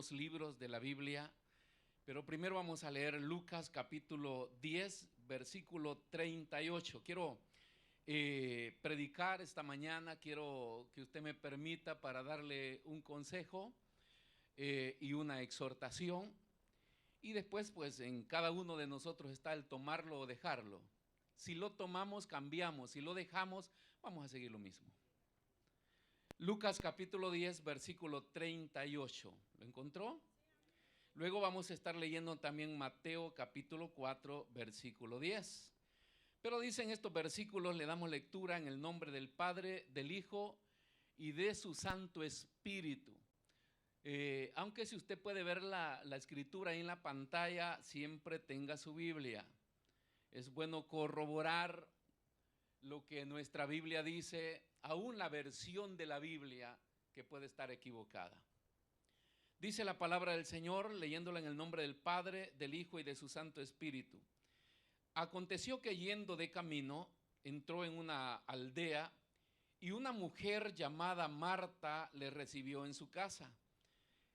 2 libros de la Biblia, pero primero vamos a leer Lucas capítulo 10, versículo 38. Quiero predicar esta mañana, quiero que usted me permita para darle un consejo y una exhortación, y después pues en cada uno de nosotros está el tomarlo o dejarlo. Si lo tomamos, cambiamos; si lo dejamos, vamos a seguir lo mismo. Lucas capítulo 10, versículo 38. ¿Lo encontró? Luego vamos a estar leyendo también Mateo capítulo 4, versículo 10. Pero dicen estos versículos, le damos lectura en el nombre del Padre, del Hijo y de su Santo Espíritu. Aunque si usted puede ver la escritura ahí en la pantalla, siempre tenga su Biblia. Es bueno corroborar lo que nuestra Biblia dice, aún la versión de la Biblia que puede estar equivocada. Dice la palabra del Señor, leyéndola en el nombre del Padre, del Hijo y de su Santo Espíritu. Aconteció que yendo de camino, entró en una aldea y una mujer llamada Marta le recibió en su casa.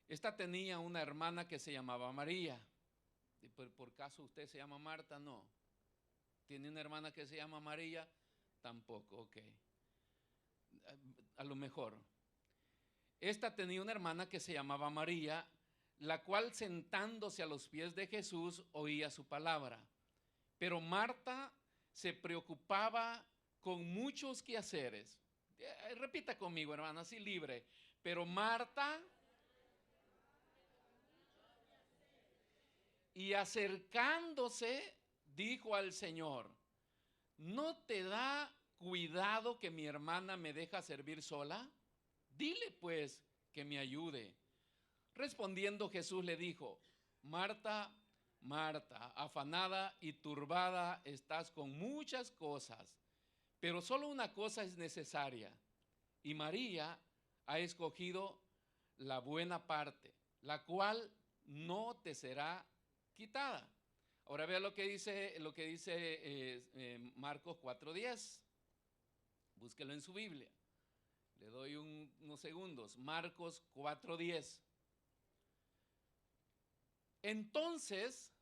Esta tenía una hermana que se llamaba María. ¿Por caso usted se llama Marta? No. ¿Tiene una hermana que se llama María? Tampoco, ok. A lo mejor. Esta tenía una hermana que se llamaba María, la cual sentándose a los pies de Jesús oía su palabra. Pero Marta se preocupaba con muchos quehaceres. Repita conmigo, hermano, así libre. Pero Marta, y acercándose, dijo al Señor: ¿no te da cuidado que mi hermana me deja servir sola? Dile pues que me ayude. Respondiendo Jesús le dijo: Marta, Marta, afanada y turbada estás con muchas cosas, pero solo una cosa es necesaria, y María ha escogido la buena parte, la cual no te será quitada. Ahora vea lo que dice Marcos 4:10. Búsquelo en su Biblia. Le doy unos segundos. Marcos 4:10. Entonces,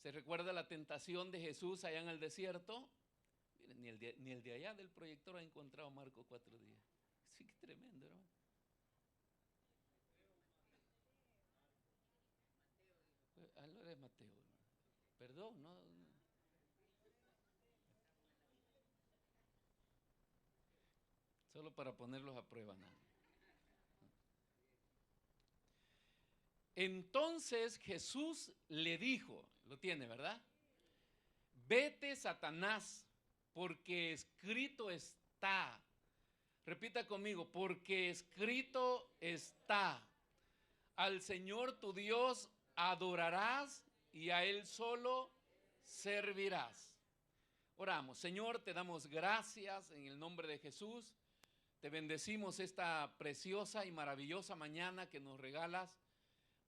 ¿se recuerda la tentación de Jesús allá en el desierto? Miren, ni el de allá del proyector ha encontrado Marcos 4:10. Sí, qué tremendo, hermano. Ahora es Mateo. Perdón, no. Solo para ponerlos a prueba, ¿no? Entonces Jesús le dijo, lo tiene, ¿verdad? Vete, Satanás, porque escrito está. Repita conmigo, porque escrito está: al Señor tu Dios adorarás y a Él solo servirás. Oramos. Señor, te damos gracias en el nombre de Jesús. Te bendecimos esta preciosa y maravillosa mañana que nos regalas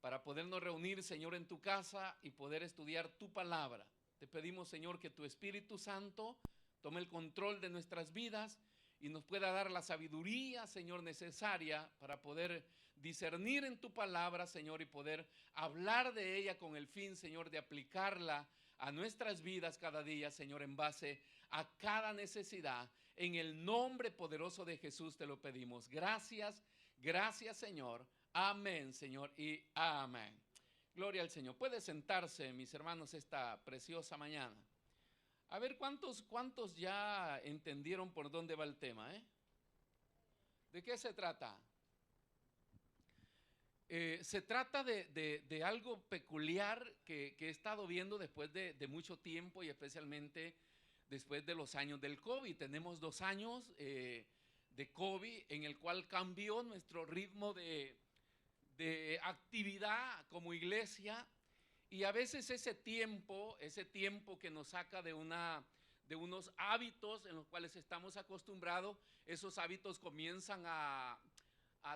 para podernos reunir, Señor, en tu casa y poder estudiar tu palabra. Te pedimos, Señor, que tu Espíritu Santo tome el control de nuestras vidas y nos pueda dar la sabiduría, Señor, necesaria para poder discernir en tu palabra, Señor, y poder hablar de ella con el fin, Señor, de aplicarla a nuestras vidas cada día, Señor, en base a cada necesidad. En el nombre poderoso de Jesús te lo pedimos. Gracias, gracias, Señor. Amén, Señor, y amén. Gloria al Señor. Puede sentarse, mis hermanos, esta preciosa mañana. A ver, ¿cuántos ya entendieron por dónde va el tema? ¿De qué se trata? Se trata de algo peculiar que he estado viendo después de mucho tiempo, y especialmente después de los años del COVID. Tenemos 2 años de COVID en el cual cambió nuestro ritmo de actividad como iglesia, y a veces ese tiempo que nos saca de unos hábitos en los cuales estamos acostumbrados, esos hábitos comienzan a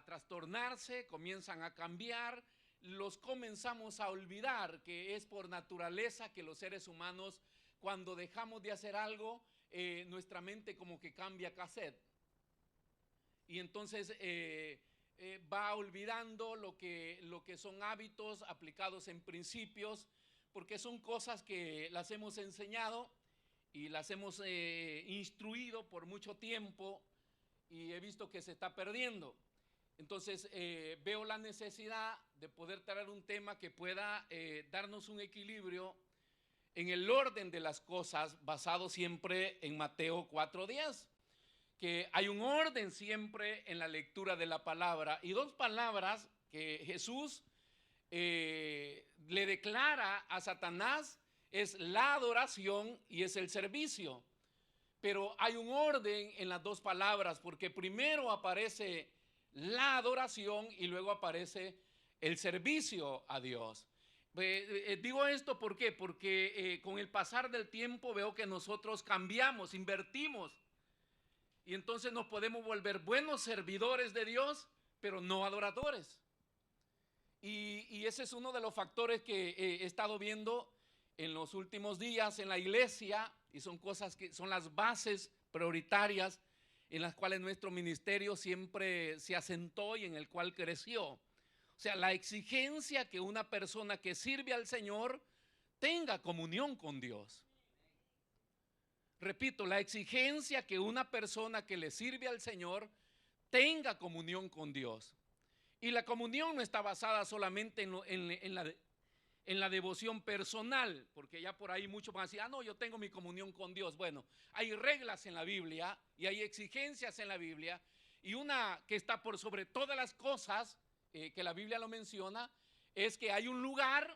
trastornarse, comienzan a cambiar, los comenzamos a olvidar, que es por naturaleza que los seres humanos, cuando dejamos de hacer algo, nuestra mente como que cambia cassette. Y entonces va olvidando lo que son hábitos aplicados en principios, porque son cosas que las hemos enseñado y las hemos instruido por mucho tiempo y he visto que se está perdiendo. Entonces veo la necesidad de poder traer un tema que pueda darnos un equilibrio en el orden de las cosas, basado siempre en Mateo 4:10, que hay un orden siempre en la lectura de la palabra, y dos palabras que Jesús le declara a Satanás es la adoración y es el servicio. Pero hay un orden en las dos palabras, porque primero aparece la adoración y luego aparece el servicio a Dios. Digo esto ¿por qué? Porque con el pasar del tiempo veo que nosotros cambiamos, invertimos, y entonces nos podemos volver buenos servidores de Dios, pero no adoradores. Y ese es uno de los factores que he estado viendo en los últimos días en la iglesia, y son cosas que son las bases prioritarias en las cuales nuestro ministerio siempre se asentó y en el cual creció. O sea, la exigencia que una persona que sirve al Señor tenga comunión con Dios. Repito, la exigencia que una persona que le sirve al Señor tenga comunión con Dios. Y la comunión no está basada solamente en la devoción personal, porque ya por ahí muchos van a decir, no, yo tengo mi comunión con Dios. Bueno, hay reglas en la Biblia y hay exigencias en la Biblia, y una que está por sobre todas las cosas, que la Biblia lo menciona, es que hay un lugar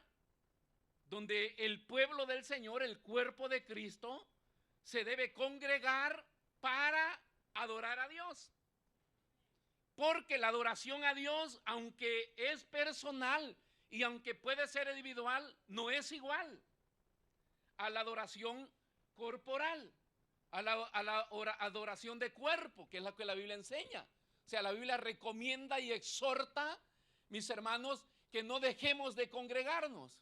donde el pueblo del Señor, el cuerpo de Cristo, se debe congregar para adorar a Dios. Porque la adoración a Dios, aunque es personal y aunque puede ser individual, no es igual a la adoración corporal, a la adoración de cuerpo, que es la que la Biblia enseña. O sea, la Biblia recomienda y exhorta, mis hermanos, que no dejemos de congregarnos,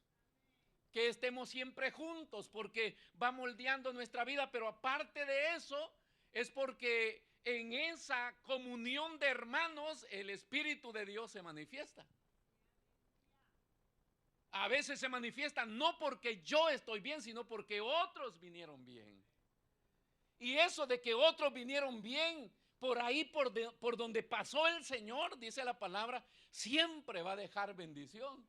que estemos siempre juntos, porque va moldeando nuestra vida. Pero aparte de eso, es porque en esa comunión de hermanos el Espíritu de Dios se manifiesta. A veces se manifiesta no porque yo estoy bien, sino porque otros vinieron bien. Y eso de que otros vinieron bien, por ahí por donde pasó el Señor, dice la palabra, siempre va a dejar bendición.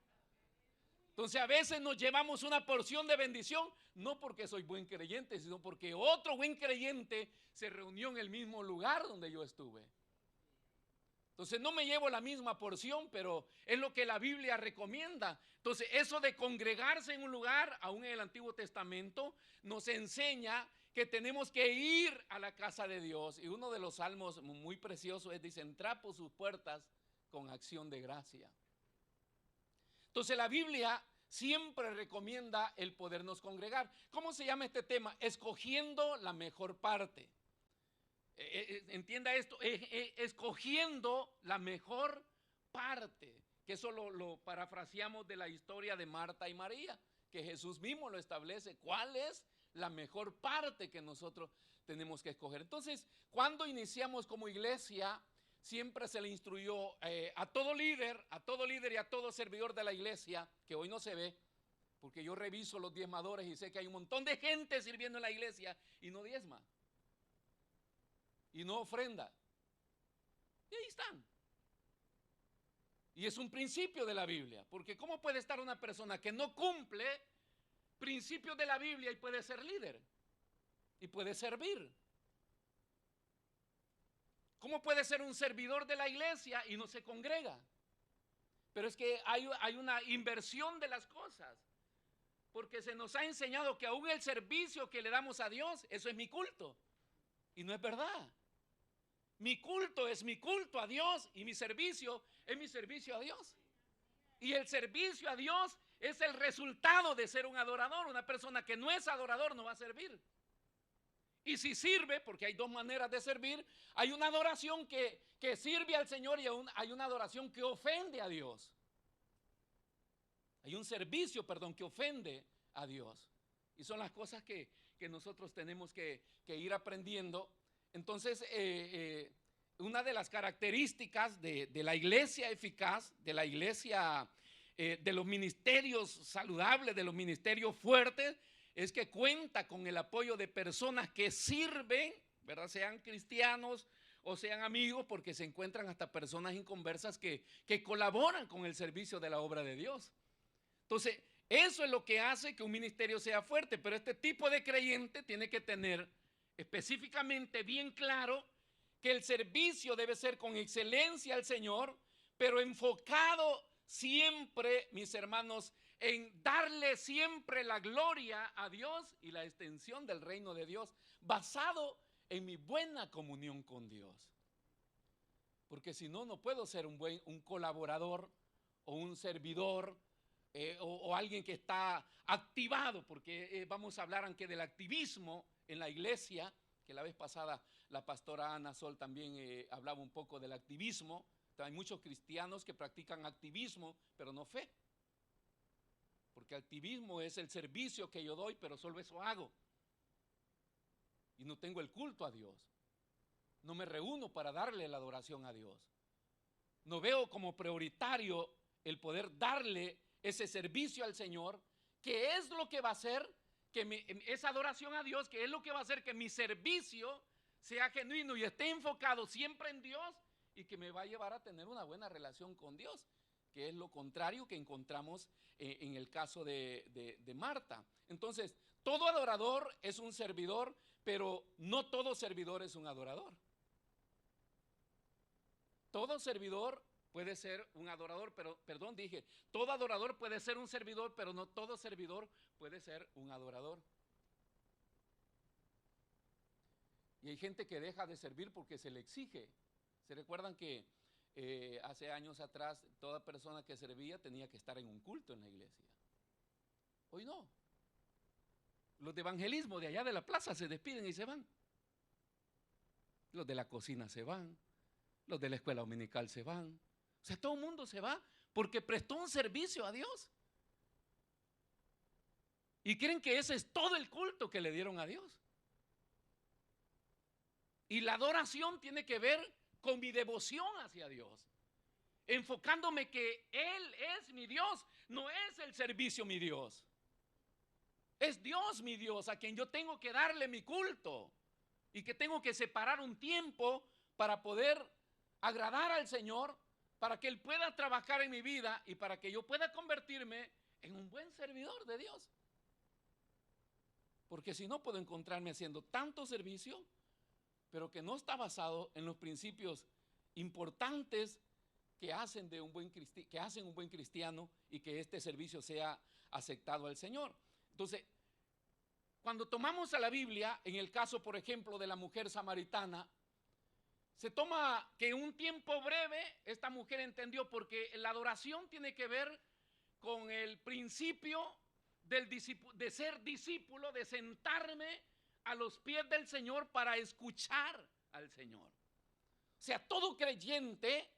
Entonces a veces nos llevamos una porción de bendición, no porque soy buen creyente, sino porque otro buen creyente se reunió en el mismo lugar donde yo estuve. Entonces no me llevo la misma porción, pero es lo que la Biblia recomienda. Entonces eso de congregarse en un lugar, aún en el Antiguo Testamento, nos enseña que tenemos que ir a la casa de Dios. Y uno de los salmos muy preciosos es, dice, entrad por sus puertas con acción de gracia. Entonces la Biblia siempre recomienda el podernos congregar. ¿Cómo se llama este tema? Escogiendo la mejor parte. Entienda esto, escogiendo la mejor parte, que eso lo parafraseamos de la historia de Marta y María, que Jesús mismo lo establece. ¿Cuál es la mejor parte que nosotros tenemos que escoger? Entonces, cuando iniciamos como iglesia, siempre se le instruyó a todo líder y a todo servidor de la iglesia, que hoy no se ve, porque yo reviso los diezmadores y sé que hay un montón de gente sirviendo en la iglesia y no diezma y no ofrenda. Y ahí están. Y es un principio de la Biblia, porque ¿cómo puede estar una persona que no cumple principios de la Biblia y puede ser líder y puede servir? ¿Cómo puede ser un servidor de la iglesia y no se congrega? Pero es que hay una inversión de las cosas, porque se nos ha enseñado que aún el servicio que le damos a Dios, eso es mi culto, y no es verdad. Mi culto es mi culto a Dios y mi servicio es mi servicio a Dios. Y el servicio a Dios es el resultado de ser un adorador. Una persona que no es adorador no va a servir. Y si sirve, porque hay dos maneras de servir, hay una adoración que sirve al Señor y hay una adoración que ofende a Dios. Hay un servicio, que ofende a Dios. Y son las cosas que nosotros tenemos que ir aprendiendo. Entonces, una de las características de la iglesia eficaz, de la iglesia, de los ministerios saludables, de los ministerios fuertes, es que cuenta con el apoyo de personas que sirven, ¿verdad? Sean cristianos o sean amigos, porque se encuentran hasta personas inconversas que colaboran con el servicio de la obra de Dios. Entonces, eso es lo que hace que un ministerio sea fuerte, pero este tipo de creyente tiene que tener específicamente bien claro que el servicio debe ser con excelencia al Señor, pero enfocado siempre, mis hermanos, en darle siempre la gloria a Dios y la extensión del reino de Dios, basado en mi buena comunión con Dios. Porque si no, no puedo ser un colaborador o un servidor o alguien que está activado, porque vamos a hablar aunque del activismo en la iglesia, que la vez pasada la pastora Ana Sol también hablaba un poco del activismo. Hay muchos cristianos que practican activismo, pero no fe. Porque activismo es el servicio que yo doy, pero solo eso hago. Y no tengo el culto a Dios. No me reúno para darle la adoración a Dios. No veo como prioritario el poder darle ese servicio al Señor, que es lo que va a hacer que esa adoración a Dios, que es lo que va a hacer que mi servicio sea genuino y esté enfocado siempre en Dios, y que me va a llevar a tener una buena relación con Dios, que es lo contrario que encontramos en el caso de Marta. Entonces, todo adorador es un servidor, pero no todo servidor es un adorador. Todo servidor puede ser un adorador, pero, perdón, dije, todo adorador puede ser un servidor, pero no todo servidor puede ser un adorador. Y hay gente que deja de servir porque se le exige. ¿Se recuerdan que hace años atrás toda persona que servía tenía que estar en un culto en la iglesia? Hoy no. Los de evangelismo de allá de la plaza se despiden y se van. Los de la cocina se van. Los de la escuela dominical se van. O sea, todo el mundo se va porque prestó un servicio a Dios. Y creen que ese es todo el culto que le dieron a Dios. Y la adoración tiene que ver con mi devoción hacia Dios, enfocándome que Él es mi Dios, no es el servicio mi Dios. Es Dios mi Dios a quien yo tengo que darle mi culto y que tengo que separar un tiempo para poder agradar al Señor, para que Él pueda trabajar en mi vida y para que yo pueda convertirme en un buen servidor de Dios. Porque si no, puedo encontrarme haciendo tanto servicio, pero que no está basado en los principios importantes que hacen un buen cristiano y que este servicio sea aceptado al Señor. Entonces, cuando tomamos a la Biblia, en el caso, por ejemplo, de la mujer samaritana, se toma que en un tiempo breve esta mujer entendió, porque la adoración tiene que ver con el principio de ser discípulo, de sentarme a los pies del Señor para escuchar al Señor. O sea, todo creyente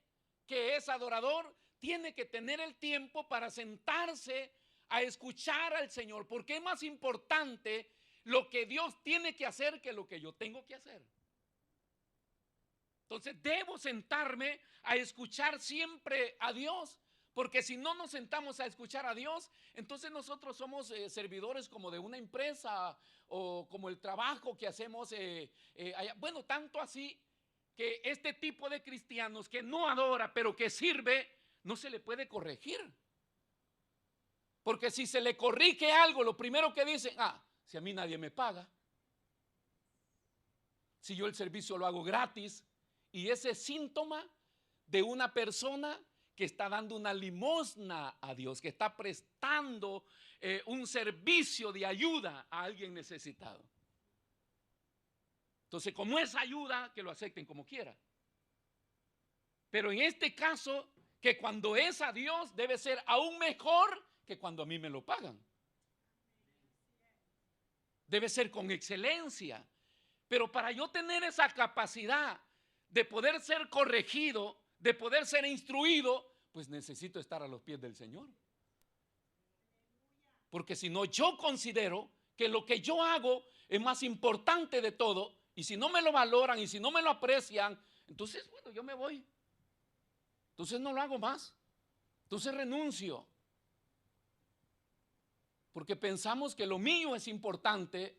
que es adorador tiene que tener el tiempo para sentarse a escuchar al Señor, porque es más importante lo que Dios tiene que hacer que lo que yo tengo que hacer. Entonces debo sentarme a escuchar siempre a Dios, porque si no nos sentamos a escuchar a Dios, entonces nosotros somos servidores como de una empresa o como el trabajo que hacemos allá. Bueno, tanto así que este tipo de cristianos que no adora pero que sirve, no se le puede corregir. Porque si se le corrige algo, lo primero que dicen, si a mí nadie me paga, si yo el servicio lo hago gratis, y ese es síntoma de una persona que está dando una limosna a Dios, que está prestando un servicio de ayuda a alguien necesitado. Entonces, como es ayuda, que lo acepten como quiera. Pero en este caso, que cuando es a Dios, debe ser aún mejor que cuando a mí me lo pagan. Debe ser con excelencia. Pero para yo tener esa capacidad de poder ser corregido, de poder ser instruido, pues necesito estar a los pies del Señor. Porque si no, yo considero que lo que yo hago es más importante de todo, y si no me lo valoran y si no me lo aprecian, Entonces, bueno, yo me voy. Entonces no lo hago más. Entonces renuncio. Porque pensamos que lo mío es importante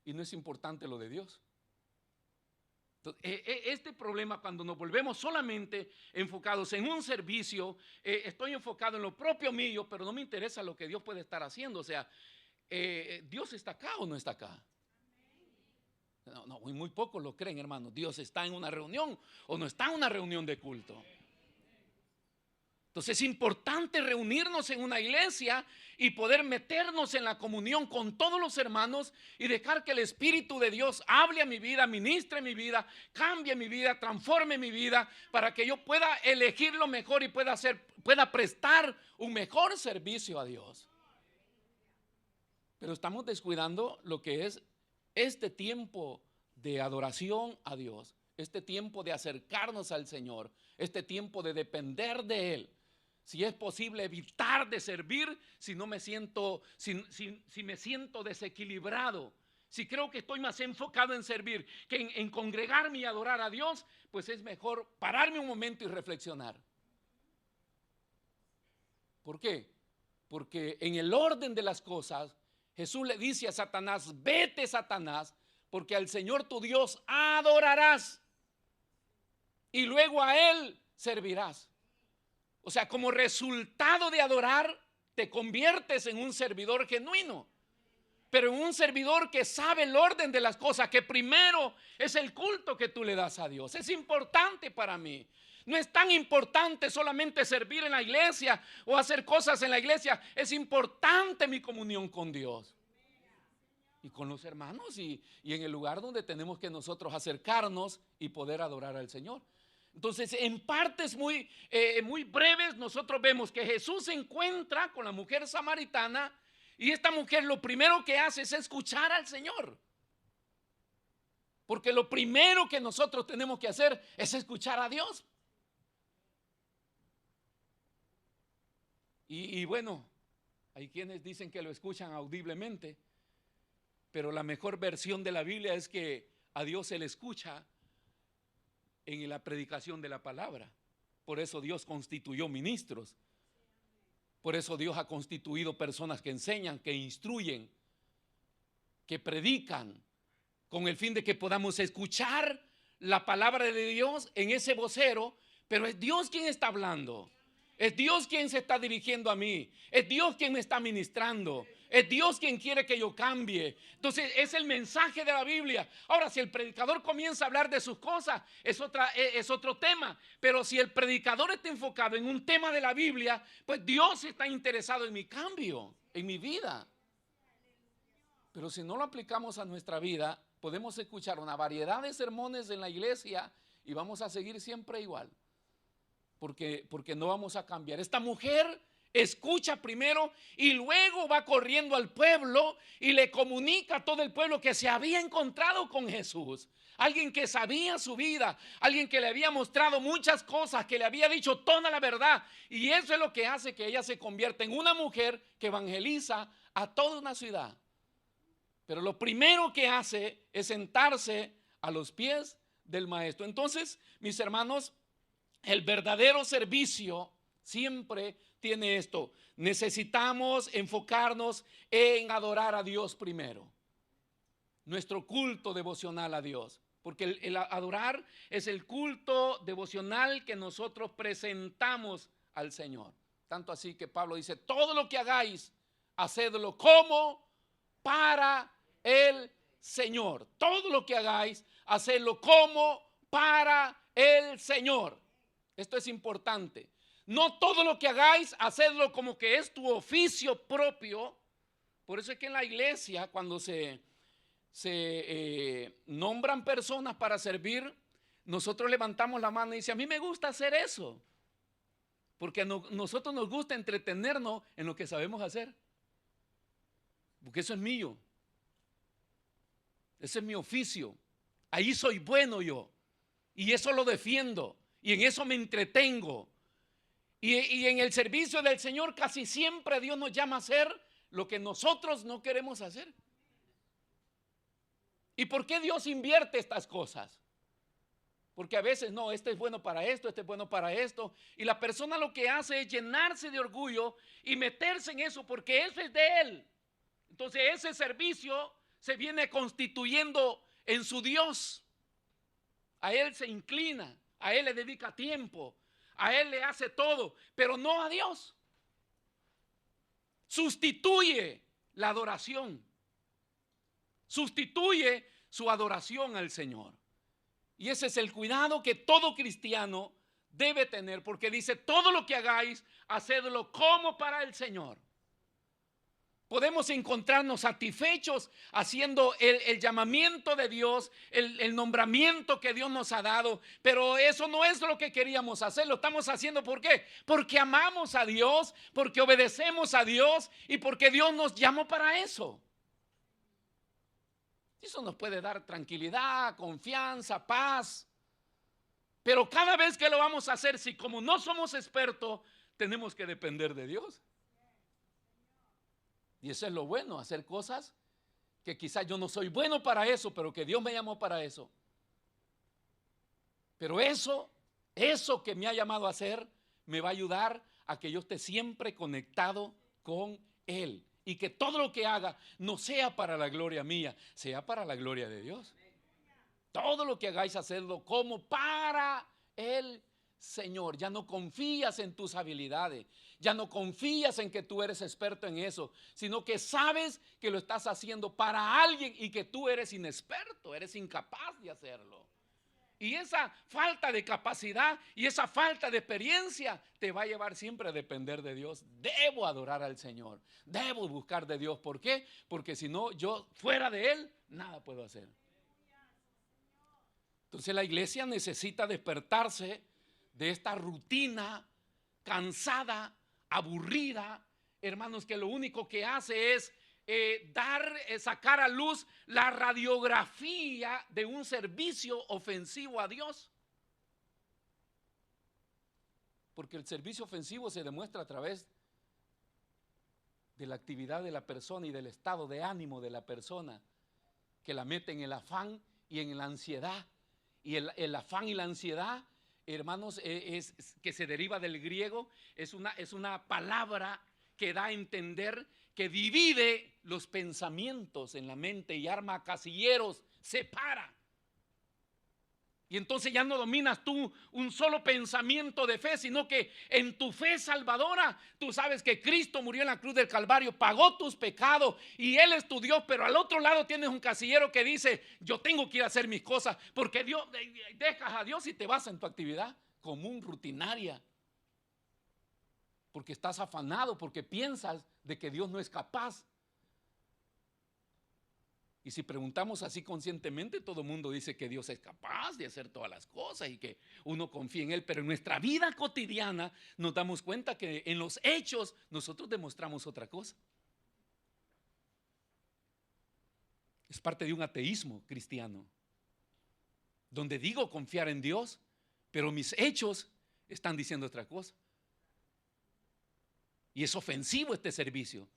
y no es importante lo de Dios. Entonces, este problema, cuando nos volvemos solamente enfocados en un servicio, estoy enfocado en lo propio mío, pero no me interesa lo que Dios puede estar haciendo. O sea, ¿Dios está acá o no está acá? No, muy pocos lo creen, hermanos. Dios está en una reunión o no está en una reunión de culto. Entonces es importante reunirnos en una iglesia y poder meternos en la comunión con todos los hermanos y dejar que el Espíritu de Dios hable a mi vida, ministre mi vida, cambie mi vida, transforme mi vida, para que yo pueda elegir lo mejor y pueda prestar un mejor servicio a Dios. Pero estamos descuidando lo que es este tiempo de adoración a Dios, este tiempo de acercarnos al Señor, este tiempo de depender de Él. Si es posible evitar de servir, si me siento desequilibrado, si creo que estoy más enfocado en servir que en congregarme y adorar a Dios, pues es mejor pararme un momento y reflexionar. ¿Por qué? Porque en el orden de las cosas, Jesús le dice a Satanás: vete, Satanás, porque al Señor tu Dios adorarás y luego a Él servirás. O sea, como resultado de adorar, te conviertes en un servidor genuino, pero en un servidor que sabe el orden de las cosas, que primero es el culto que tú le das a Dios. Es importante para mí. No es tan importante solamente servir en la iglesia o hacer cosas en la iglesia. Es importante mi comunión con Dios y con los hermanos y en el lugar donde tenemos que nosotros acercarnos y poder adorar al Señor. Entonces, en partes muy breves, nosotros vemos que Jesús se encuentra con la mujer samaritana y esta mujer lo primero que hace es escuchar al Señor. Porque lo primero que nosotros tenemos que hacer es escuchar a Dios. Y bueno, hay quienes dicen que lo escuchan audiblemente, pero la mejor versión de la Biblia es que a Dios se le escucha en la predicación de la palabra. Por eso Dios constituyó ministros. Por eso Dios ha constituido personas que enseñan, que instruyen, que predican, con el fin de que podamos escuchar la palabra de Dios en ese vocero. Pero es Dios quien está hablando. Es Dios quien se está dirigiendo a mí. Es Dios quien me está ministrando. Es Dios quien quiere que yo cambie. Entonces es el mensaje de la Biblia. Ahora, si el predicador comienza a hablar de sus cosas, es otro tema. Pero si el predicador está enfocado en un tema de la Biblia, pues Dios está interesado en mi cambio, en mi vida. Pero si no lo aplicamos a nuestra vida, podemos escuchar una variedad de sermones en la iglesia y vamos a seguir siempre igual. Porque no vamos a cambiar. Esta mujer escucha primero y luego va corriendo al pueblo y le comunica a todo el pueblo que se había encontrado con Jesús. Alguien que sabía su vida, alguien que le había mostrado muchas cosas, que le había dicho toda la verdad. Y eso es lo que hace que ella se convierta en una mujer que evangeliza a toda una ciudad. Pero lo primero que hace es sentarse a los pies del maestro. Entonces, mis hermanos, el verdadero servicio siempre tiene esto. Necesitamos enfocarnos en adorar a Dios primero. Nuestro culto devocional a Dios. Porque el adorar es el culto devocional que nosotros presentamos al Señor. Tanto así que Pablo dice: todo lo que hagáis, hacedlo como para el Señor. Todo lo que hagáis, hacedlo como para el Señor. Esto es importante. No todo lo que hagáis, hacedlo como que es tu oficio propio. Por eso es que en la iglesia, cuando se nombran personas para servir, nosotros levantamos la mano y dice: a mí me gusta hacer eso. Porque nosotros nos gusta entretenernos en lo que sabemos hacer. Porque eso es mío. Ese es mi oficio. Ahí soy bueno yo. Y eso lo defiendo. Y en eso me entretengo. Y en el servicio del Señor casi siempre Dios nos llama a hacer lo que nosotros no queremos hacer. ¿Y por qué Dios invierte estas cosas? Porque a veces no, este es bueno para esto, este es bueno para esto. Y la persona lo que hace es llenarse de orgullo y meterse en eso porque eso es de él. Entonces ese servicio se viene constituyendo en su Dios. A él se inclina, a él le dedica tiempo, a él le hace todo, pero no a Dios. Sustituye la adoración. Sustituye su adoración al Señor. Y ese es el cuidado que todo cristiano debe tener, porque dice, todo lo que hagáis, hacedlo como para el Señor. Podemos encontrarnos satisfechos haciendo el llamamiento de Dios, el nombramiento que Dios nos ha dado, pero eso no es lo que queríamos hacer. Lo estamos haciendo ¿por qué? Porque amamos a Dios, porque obedecemos a Dios y porque Dios nos llamó para eso. Eso nos puede dar tranquilidad, confianza, paz. Pero cada vez que lo vamos a hacer, si como no somos expertos, tenemos que depender de Dios. Y eso es lo bueno, hacer cosas que quizás yo no soy bueno para eso, pero que Dios me llamó para eso. Pero eso que me ha llamado a hacer, me va a ayudar a que yo esté siempre conectado con Él. Y que todo lo que haga no sea para la gloria mía, sea para la gloria de Dios. Todo lo que hagáis, hacerlo como para el Señor. Ya no confías en tus habilidades, ya no confías en que tú eres experto en eso, sino que sabes que lo estás haciendo para alguien y que tú eres inexperto, eres incapaz de hacerlo. Y esa falta de capacidad y esa falta de experiencia te va a llevar siempre a depender de Dios. Debo adorar al Señor, debo buscar de Dios. ¿Por qué? Porque si no, yo fuera de Él, nada puedo hacer. Entonces la iglesia necesita despertarse de esta rutina cansada, aburrida, hermanos, que lo único que hace es sacar a luz la radiografía de un servicio ofensivo a Dios. Porque el servicio ofensivo se demuestra a través de la actividad de la persona y del estado de ánimo de la persona, que la mete en el afán y en la ansiedad. Y el afán y la ansiedad, hermanos, es que se deriva del griego, es una palabra que da a entender que divide los pensamientos en la mente y arma casilleros, separa. Y entonces ya no dominas tú un solo pensamiento de fe, sino que en tu fe salvadora, tú sabes que Cristo murió en la cruz del Calvario, pagó tus pecados y Él es tu Dios, pero al otro lado tienes un casillero que dice, yo tengo que ir a hacer mis cosas, porque Dios, dejas a Dios y te vas en tu actividad común, rutinaria. Porque estás afanado, porque piensas de que Dios no es capaz. Y si preguntamos así conscientemente, todo el mundo dice que Dios es capaz de hacer todas las cosas y que uno confía en Él. Pero en nuestra vida cotidiana nos damos cuenta que en los hechos nosotros demostramos otra cosa. Es parte de un ateísmo cristiano, donde digo confiar en Dios, pero mis hechos están diciendo otra cosa. Y es ofensivo este servicio,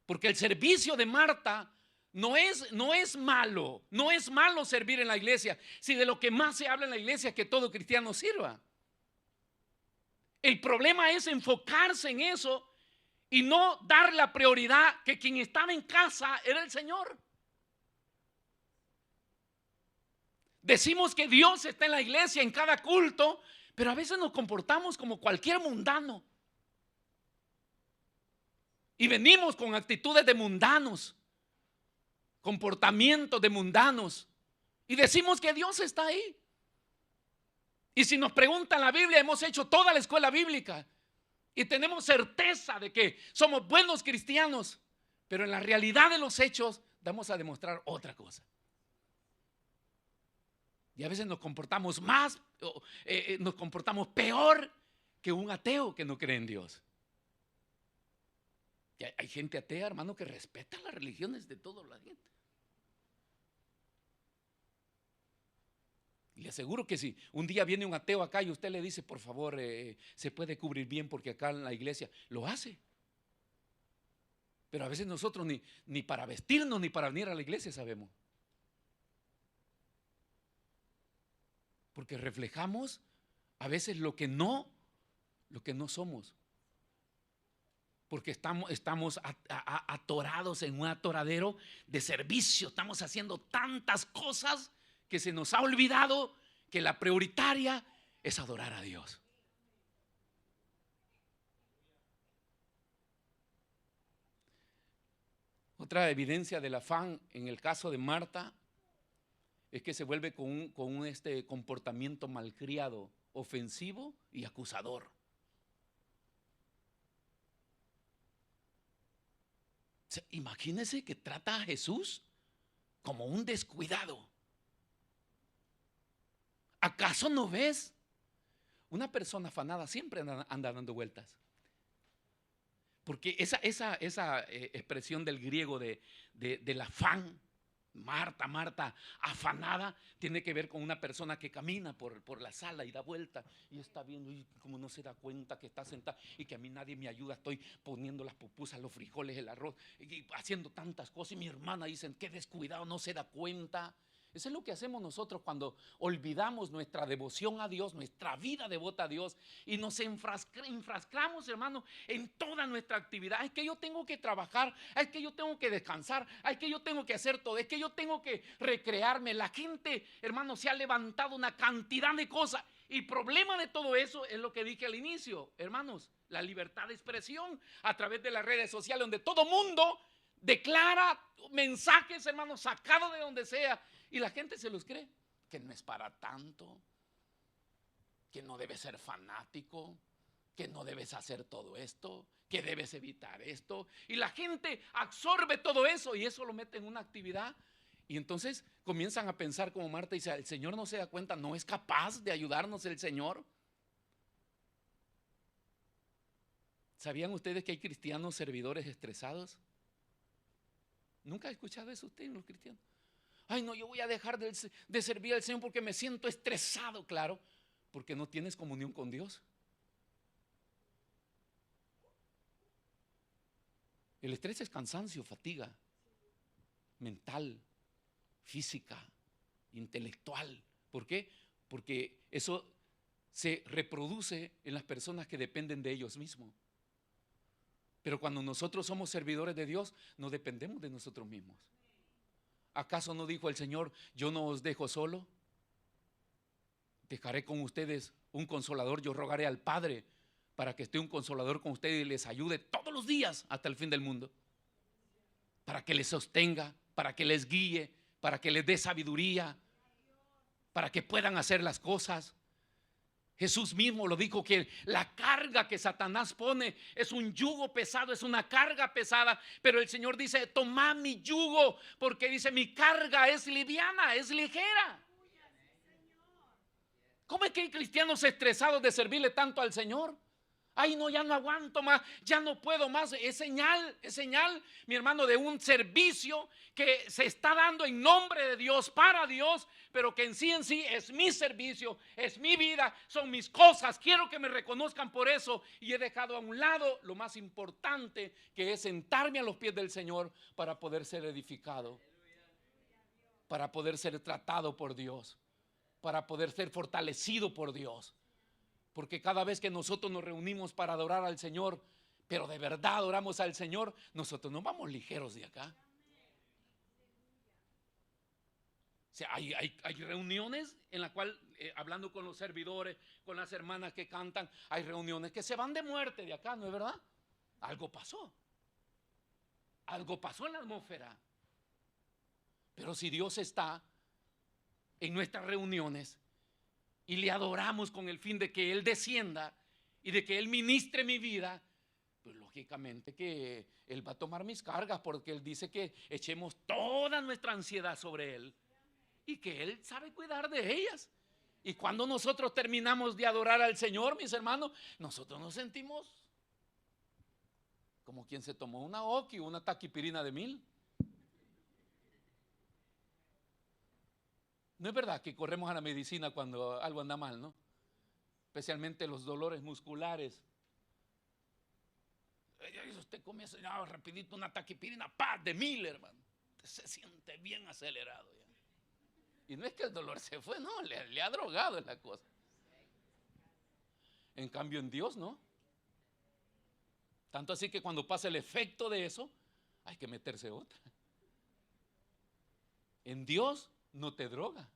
porque el servicio de Marta no es malo, no es malo servir en la iglesia, si de lo que más se habla en la iglesia es que todo cristiano sirva. El problema es enfocarse en eso y no dar la prioridad que quien estaba en casa era el Señor. Decimos que Dios está en la iglesia, en cada culto, pero a veces nos comportamos como cualquier mundano. Y venimos con actitudes de mundanos, comportamientos de mundanos, y decimos que Dios está ahí. Y si nos preguntan la Biblia, hemos hecho toda la escuela bíblica y tenemos certeza de que somos buenos cristianos, pero en la realidad de los hechos vamos a demostrar otra cosa. Y a veces nos comportamos nos comportamos peor que un ateo que no cree en Dios. Y hay gente atea, hermano, que respeta las religiones de toda la gente. Y le aseguro que si un día viene un ateo acá y usted le dice, por favor, se puede cubrir bien porque acá en la iglesia, lo hace. Pero a veces nosotros ni para vestirnos ni para venir a la iglesia sabemos. Porque reflejamos a veces lo que no somos. Porque estamos atorados en un atoradero de servicio. Estamos haciendo tantas cosas que se nos ha olvidado que la prioritaria es adorar a Dios. Otra evidencia del afán en el caso de Marta es que se vuelve con un comportamiento malcriado, ofensivo y acusador. Imagínese que trata a Jesús como un descuidado. ¿Acaso no ves? Una persona afanada siempre anda dando vueltas. Porque esa expresión del griego del afán, Marta, afanada, tiene que ver con una persona que camina por la sala y da vuelta y está viendo y como no se da cuenta que está sentada y que a mí nadie me ayuda, estoy poniendo las pupusas, los frijoles, el arroz y haciendo tantas cosas y mi hermana dice, qué descuidado, no se da cuenta. Eso es lo que hacemos nosotros cuando olvidamos nuestra devoción a Dios, nuestra vida devota a Dios y nos enfrascamos, hermano, en toda nuestra actividad. Es que yo tengo que trabajar, es que yo tengo que descansar, es que yo tengo que hacer todo, es que yo tengo que recrearme. La gente, hermano, se ha levantado una cantidad de cosas y el problema de todo eso es lo que dije al inicio, hermanos, la libertad de expresión a través de las redes sociales donde todo mundo declara mensajes, hermanos, sacados de donde sea. Y la gente se los cree, que no es para tanto, que no debes ser fanático, que no debes hacer todo esto, que debes evitar esto. Y la gente absorbe todo eso y eso lo mete en una actividad. Y entonces comienzan a pensar como Marta y dice, el Señor no se da cuenta, no es capaz de ayudarnos el Señor. ¿Sabían ustedes que hay cristianos servidores estresados? ¿Nunca ha escuchado eso usted en los cristianos? Ay, no, yo voy a dejar de servir al Señor porque me siento estresado. Claro, porque no tienes comunión con Dios. El estrés es cansancio, fatiga mental, física, intelectual. ¿Por qué? Porque eso se reproduce en las personas que dependen de ellos mismos. Pero cuando nosotros somos servidores de Dios, no dependemos de nosotros mismos. ¿Acaso no dijo el Señor, yo no os dejo solo? Dejaré con ustedes un consolador. Yo rogaré al Padre para que esté un consolador con ustedes y les ayude todos los días hasta el fin del mundo. Para que les sostenga, para que les guíe, para que les dé sabiduría, para que puedan hacer las cosas. Jesús mismo lo dijo, que la carga que Satanás pone es un yugo pesado, es una carga pesada, pero el Señor dice, tomad mi yugo, porque dice, mi carga es liviana, es ligera. ¿Cómo es que hay cristianos estresados de servirle tanto al Señor? Ay, no, ya no aguanto más, ya no puedo más. Es señal, mi hermano, de un servicio que se está dando en nombre de Dios, para Dios, pero que en sí es mi servicio, es mi vida, son mis cosas. Quiero que me reconozcan por eso y he dejado a un lado lo más importante, que es sentarme a los pies del Señor para poder ser edificado, para poder ser tratado por Dios, para poder ser fortalecido por Dios. Porque cada vez que nosotros nos reunimos para adorar al Señor, pero de verdad adoramos al Señor, nosotros no vamos ligeros de acá. O sea, hay reuniones en las cuales, hablando con los servidores, con las hermanas que cantan, hay reuniones que se van de muerte de acá, ¿no es verdad? Algo pasó en la atmósfera. Pero si Dios está en nuestras reuniones y le adoramos con el fin de que Él descienda y de que Él ministre mi vida, pues lógicamente que Él va a tomar mis cargas, porque Él dice que echemos toda nuestra ansiedad sobre Él y que Él sabe cuidar de ellas. Y cuando nosotros terminamos de adorar al Señor, mis hermanos, nosotros nos sentimos como quien se tomó una Oki o una taquipirina de 1000. No es verdad que corremos a la medicina cuando algo anda mal, ¿no? Especialmente los dolores musculares. Usted comienza rapidito una taquipirina, de 1000, hermano. Usted se siente bien acelerado ya. Y no es que el dolor se fue, no, le ha drogado la cosa. En cambio en Dios no. Tanto así que cuando pasa el efecto de eso, hay que meterse otra. En Dios no te droga.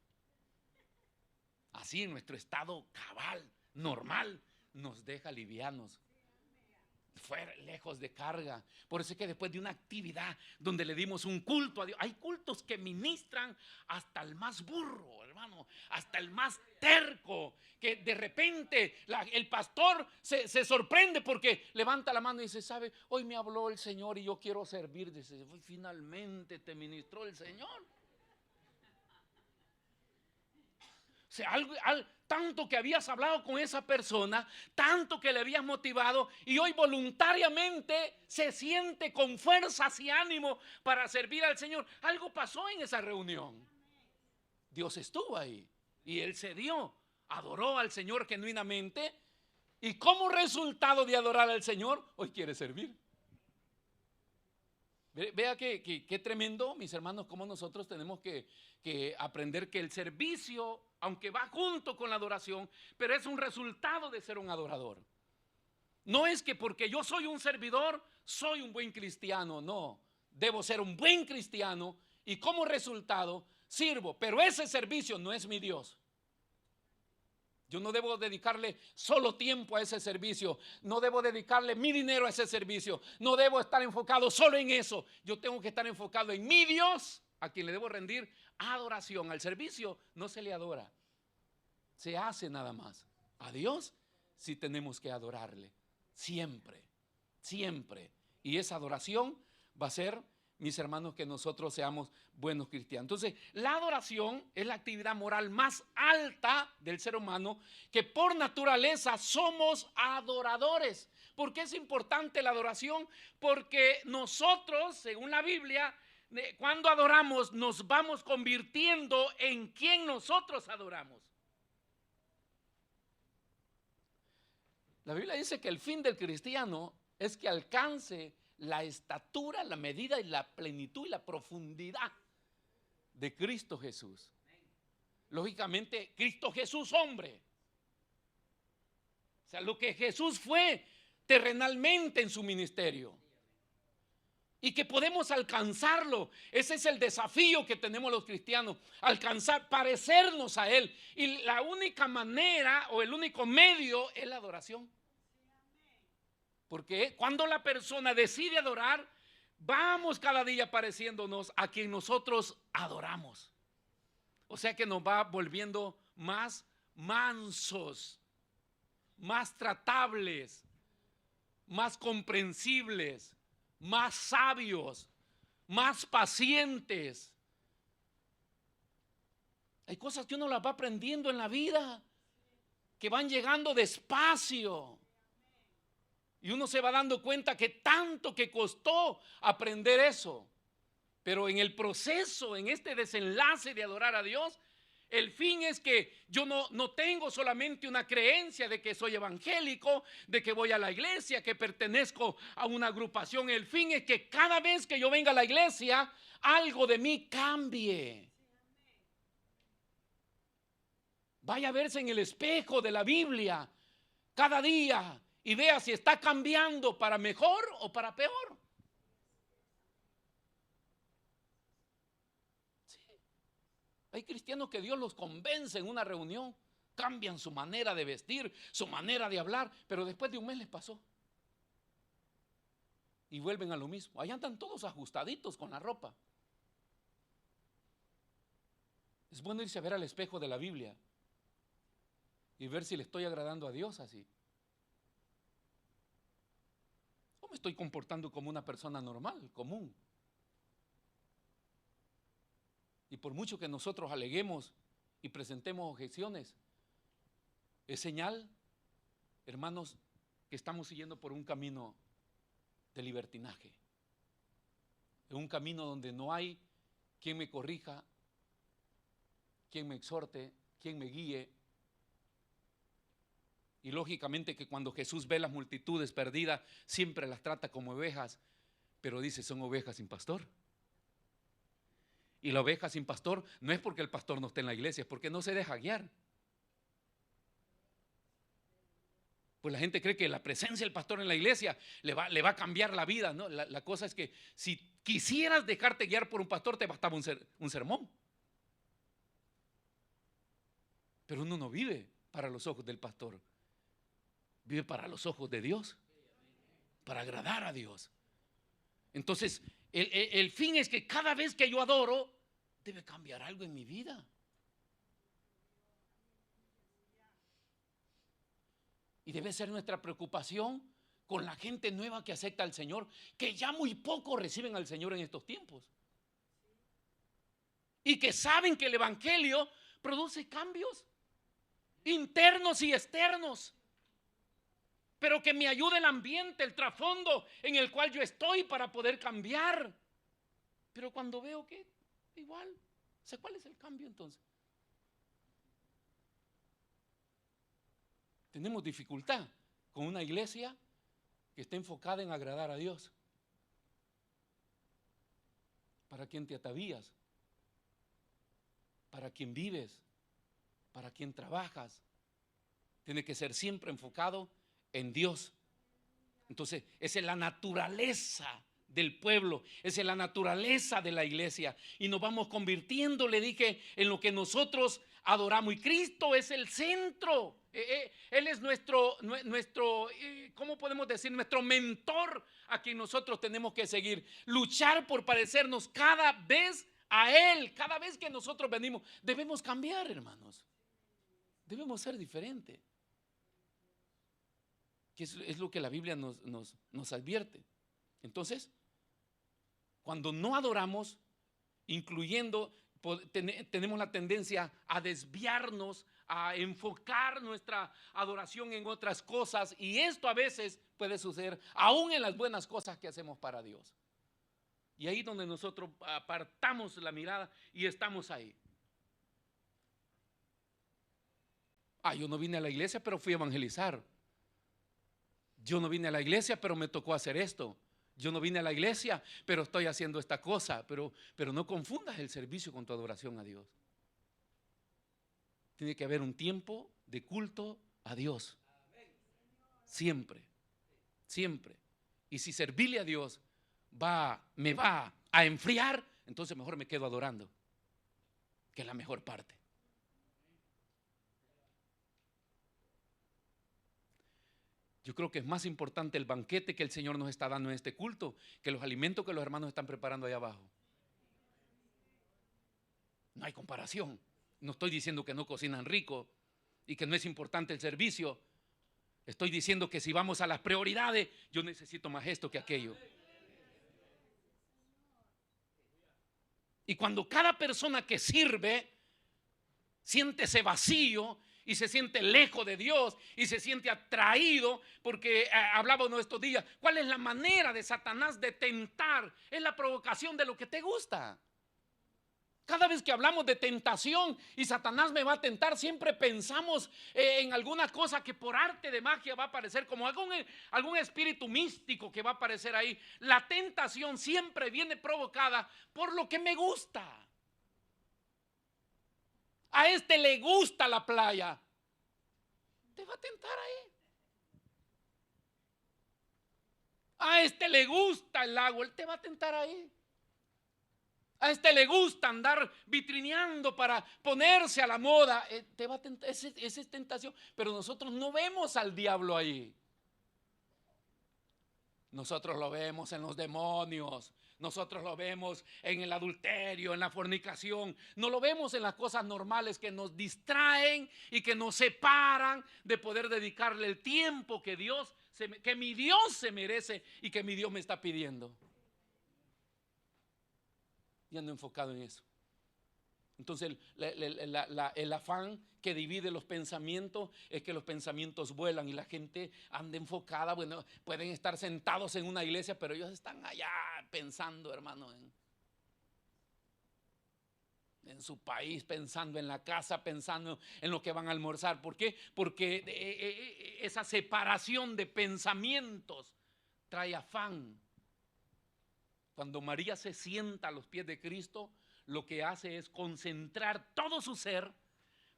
Así en nuestro estado cabal, normal, nos deja livianos, fuera, lejos de carga. Por eso es que después de una actividad donde le dimos un culto a Dios, hay cultos que ministran hasta el más burro, hermano, hasta el más terco, que de repente el pastor se sorprende porque levanta la mano y dice: ¿sabe? Hoy me habló el Señor y yo quiero servir. Dice: finalmente te ministró el Señor. O sea, tanto que habías hablado con esa persona, tanto que le habías motivado, y hoy voluntariamente se siente con fuerzas y ánimo para servir al Señor. Algo pasó en esa reunión. Dios estuvo ahí y él se dio, adoró al Señor genuinamente, y como resultado de adorar al Señor, hoy quiere servir. Vea que tremendo, mis hermanos, cómo nosotros tenemos que aprender que el servicio, aunque va junto con la adoración, pero es un resultado de ser un adorador. No es que porque yo soy un servidor, soy un buen cristiano. No, debo ser un buen cristiano y como resultado sirvo, pero ese servicio no es mi Dios. Yo no debo dedicarle solo tiempo a ese servicio. No debo dedicarle mi dinero a ese servicio. No debo estar enfocado solo en eso. Yo tengo que estar enfocado en mi Dios, a quien le debo rendir adoración. Al servicio no se le adora, se hace nada más. A Dios sí tenemos que adorarle. Siempre, siempre. Y esa adoración va a ser, mis hermanos, que nosotros seamos buenos cristianos. Entonces, la adoración es la actividad moral más alta del ser humano, que por naturaleza somos adoradores. ¿Por qué es importante la adoración? Porque nosotros, según la Biblia, cuando adoramos nos vamos convirtiendo en quien nosotros adoramos. La Biblia dice que el fin del cristiano es que alcance la estatura, la medida y la plenitud y la profundidad de Cristo Jesús. Lógicamente, Cristo Jesús hombre. O sea, lo que Jesús fue terrenalmente en su ministerio. Y que podemos alcanzarlo. Ese es el desafío que tenemos los cristianos. Alcanzar, parecernos a Él. Y la única manera o el único medio es la adoración. Porque cuando la persona decide adorar, vamos cada día pareciéndonos a quien nosotros adoramos. O sea que nos va volviendo más mansos, más tratables, más comprensibles, más sabios, más pacientes. Hay cosas que uno las va aprendiendo en la vida, que van llegando despacio. Y uno se va dando cuenta que tanto que costó aprender eso. Pero en el proceso, en este desenlace de adorar a Dios, el fin es que yo no tengo solamente una creencia de que soy evangélico, de que voy a la iglesia, que pertenezco a una agrupación. El fin es que cada vez que yo venga a la iglesia, algo de mí cambie. Vaya a verse en el espejo de la Biblia cada día y vea si está cambiando para mejor o para peor. Sí. Hay cristianos que Dios los convence en una reunión, cambian su manera de vestir, su manera de hablar, pero después de un mes les pasó. Y vuelven a lo mismo. Allá andan todos ajustaditos con la ropa. Es bueno irse a ver al espejo de la Biblia y ver si le estoy agradando a Dios así. ¿O me estoy comportando como una persona normal, común? Y por mucho que nosotros aleguemos y presentemos objeciones, es señal, hermanos, que estamos siguiendo por un camino de libertinaje. En un camino donde no hay quien me corrija, quien me exhorte, quien me guíe. Y lógicamente que cuando Jesús ve las multitudes perdidas, siempre las trata como ovejas, pero dice: son ovejas sin pastor. Y la oveja sin pastor no es porque el pastor no esté en la iglesia, es porque no se deja guiar. Pues la gente cree que la presencia del pastor en la iglesia le va a cambiar la vida, ¿no? La cosa es que si quisieras dejarte guiar por un pastor, te bastaba un sermón. Pero uno no vive para los ojos del pastor, vive para los ojos de Dios, para agradar a Dios. Entonces, el fin es que cada vez que yo adoro, debe cambiar algo en mi vida. Y debe ser nuestra preocupación con la gente nueva que acepta al Señor, que ya muy pocos reciben al Señor en estos tiempos. Y que saben que el evangelio produce cambios internos y externos, pero que me ayude el ambiente, el trasfondo en el cual yo estoy para poder cambiar. Pero cuando veo que igual, ¿cuál es el cambio entonces? Tenemos dificultad con una iglesia que está enfocada en agradar a Dios. ¿Para quién te atavías? ¿Para quién vives? ¿Para quién trabajas? Tiene que ser siempre enfocado en Dios. Entonces, esa es la naturaleza del pueblo, esa es la naturaleza de la iglesia. Y nos vamos convirtiendo, le dije, en lo que nosotros adoramos. Y Cristo es el centro. Él es nuestro, ¿cómo podemos decir? Nuestro mentor a quien nosotros tenemos que seguir. Luchar por parecernos cada vez a Él. Cada vez que nosotros venimos, debemos cambiar, hermanos. Debemos ser diferentes. Que es lo que la Biblia nos advierte. Entonces, cuando no adoramos, incluyendo, tenemos la tendencia a desviarnos, a enfocar nuestra adoración en otras cosas, y esto a veces puede suceder aún en las buenas cosas que hacemos para Dios. Y ahí donde nosotros apartamos la mirada y estamos ahí. Yo no vine a la iglesia, pero fui a evangelizar. Yo no vine a la iglesia, pero me tocó hacer esto. Yo no vine a la iglesia, pero estoy haciendo esta cosa. Pero no confundas el servicio con tu adoración a Dios. Tiene que haber un tiempo de culto a Dios. Siempre, siempre. Y si servirle a Dios me va a enfriar, entonces mejor me quedo adorando, que es la mejor parte. Yo creo que es más importante el banquete que el Señor nos está dando en este culto que los alimentos que los hermanos están preparando allá abajo. No hay comparación. No estoy diciendo que no cocinan rico y que no es importante el servicio. Estoy diciendo que si vamos a las prioridades, yo necesito más esto que aquello. Y cuando cada persona que sirve siente ese vacío y se siente lejos de Dios y se siente atraído, porque hablábamos estos días, ¿cuál es la manera de Satanás de tentar? Es la provocación de lo que te gusta. Cada vez que hablamos de tentación y Satanás me va a tentar, siempre pensamos en alguna cosa que por arte de magia va a aparecer, como algún espíritu místico que va a aparecer ahí. La tentación siempre viene provocada por lo que me gusta. A este le gusta la playa, te va a tentar ahí. A este le gusta el lago, él te va a tentar ahí. A este le gusta andar vitrineando para ponerse a la moda, te va a tentar, esa es tentación. Pero nosotros no vemos al diablo ahí. Nosotros lo vemos en los demonios. Nosotros lo vemos en el adulterio, en la fornicación. No lo vemos en las cosas normales que nos distraen y que nos separan de poder dedicarle el tiempo que mi Dios se merece y que mi Dios me está pidiendo. Y ando enfocado en eso. Entonces el afán que divide los pensamientos es que los pensamientos vuelan y la gente anda enfocada. Bueno, pueden estar sentados en una iglesia, pero ellos están allá pensando, hermano, en su país, pensando en la casa, pensando en lo que van a almorzar. ¿Por qué? Porque esa separación de pensamientos trae afán. Cuando María se sienta a los pies de Cristo, lo que hace es concentrar todo su ser,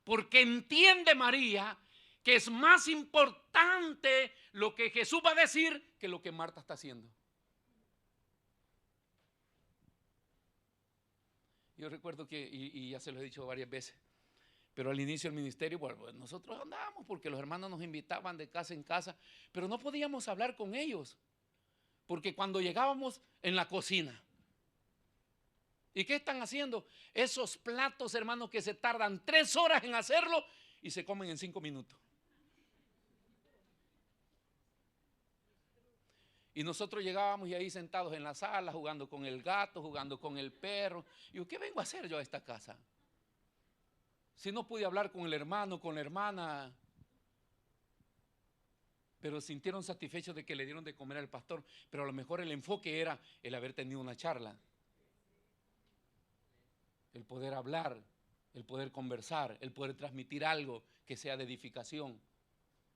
porque entiende María que es más importante lo que Jesús va a decir que lo que Marta está haciendo. Yo recuerdo que, y ya se lo he dicho varias veces, pero al inicio del ministerio, bueno, nosotros andábamos porque los hermanos nos invitaban de casa en casa, pero no podíamos hablar con ellos, porque cuando llegábamos en la cocina, ¿y qué están haciendo? Esos platos, hermanos, que se tardan 3 horas en hacerlo y se comen en 5 minutos. Y nosotros llegábamos y ahí sentados en la sala, jugando con el gato, jugando con el perro. Y yo, ¿qué vengo a hacer yo a esta casa? Si no pude hablar con el hermano, con la hermana, pero sintieron satisfechos de que le dieron de comer al pastor. Pero a lo mejor el enfoque era el haber tenido una charla, el poder hablar, el poder conversar, el poder transmitir algo que sea de edificación.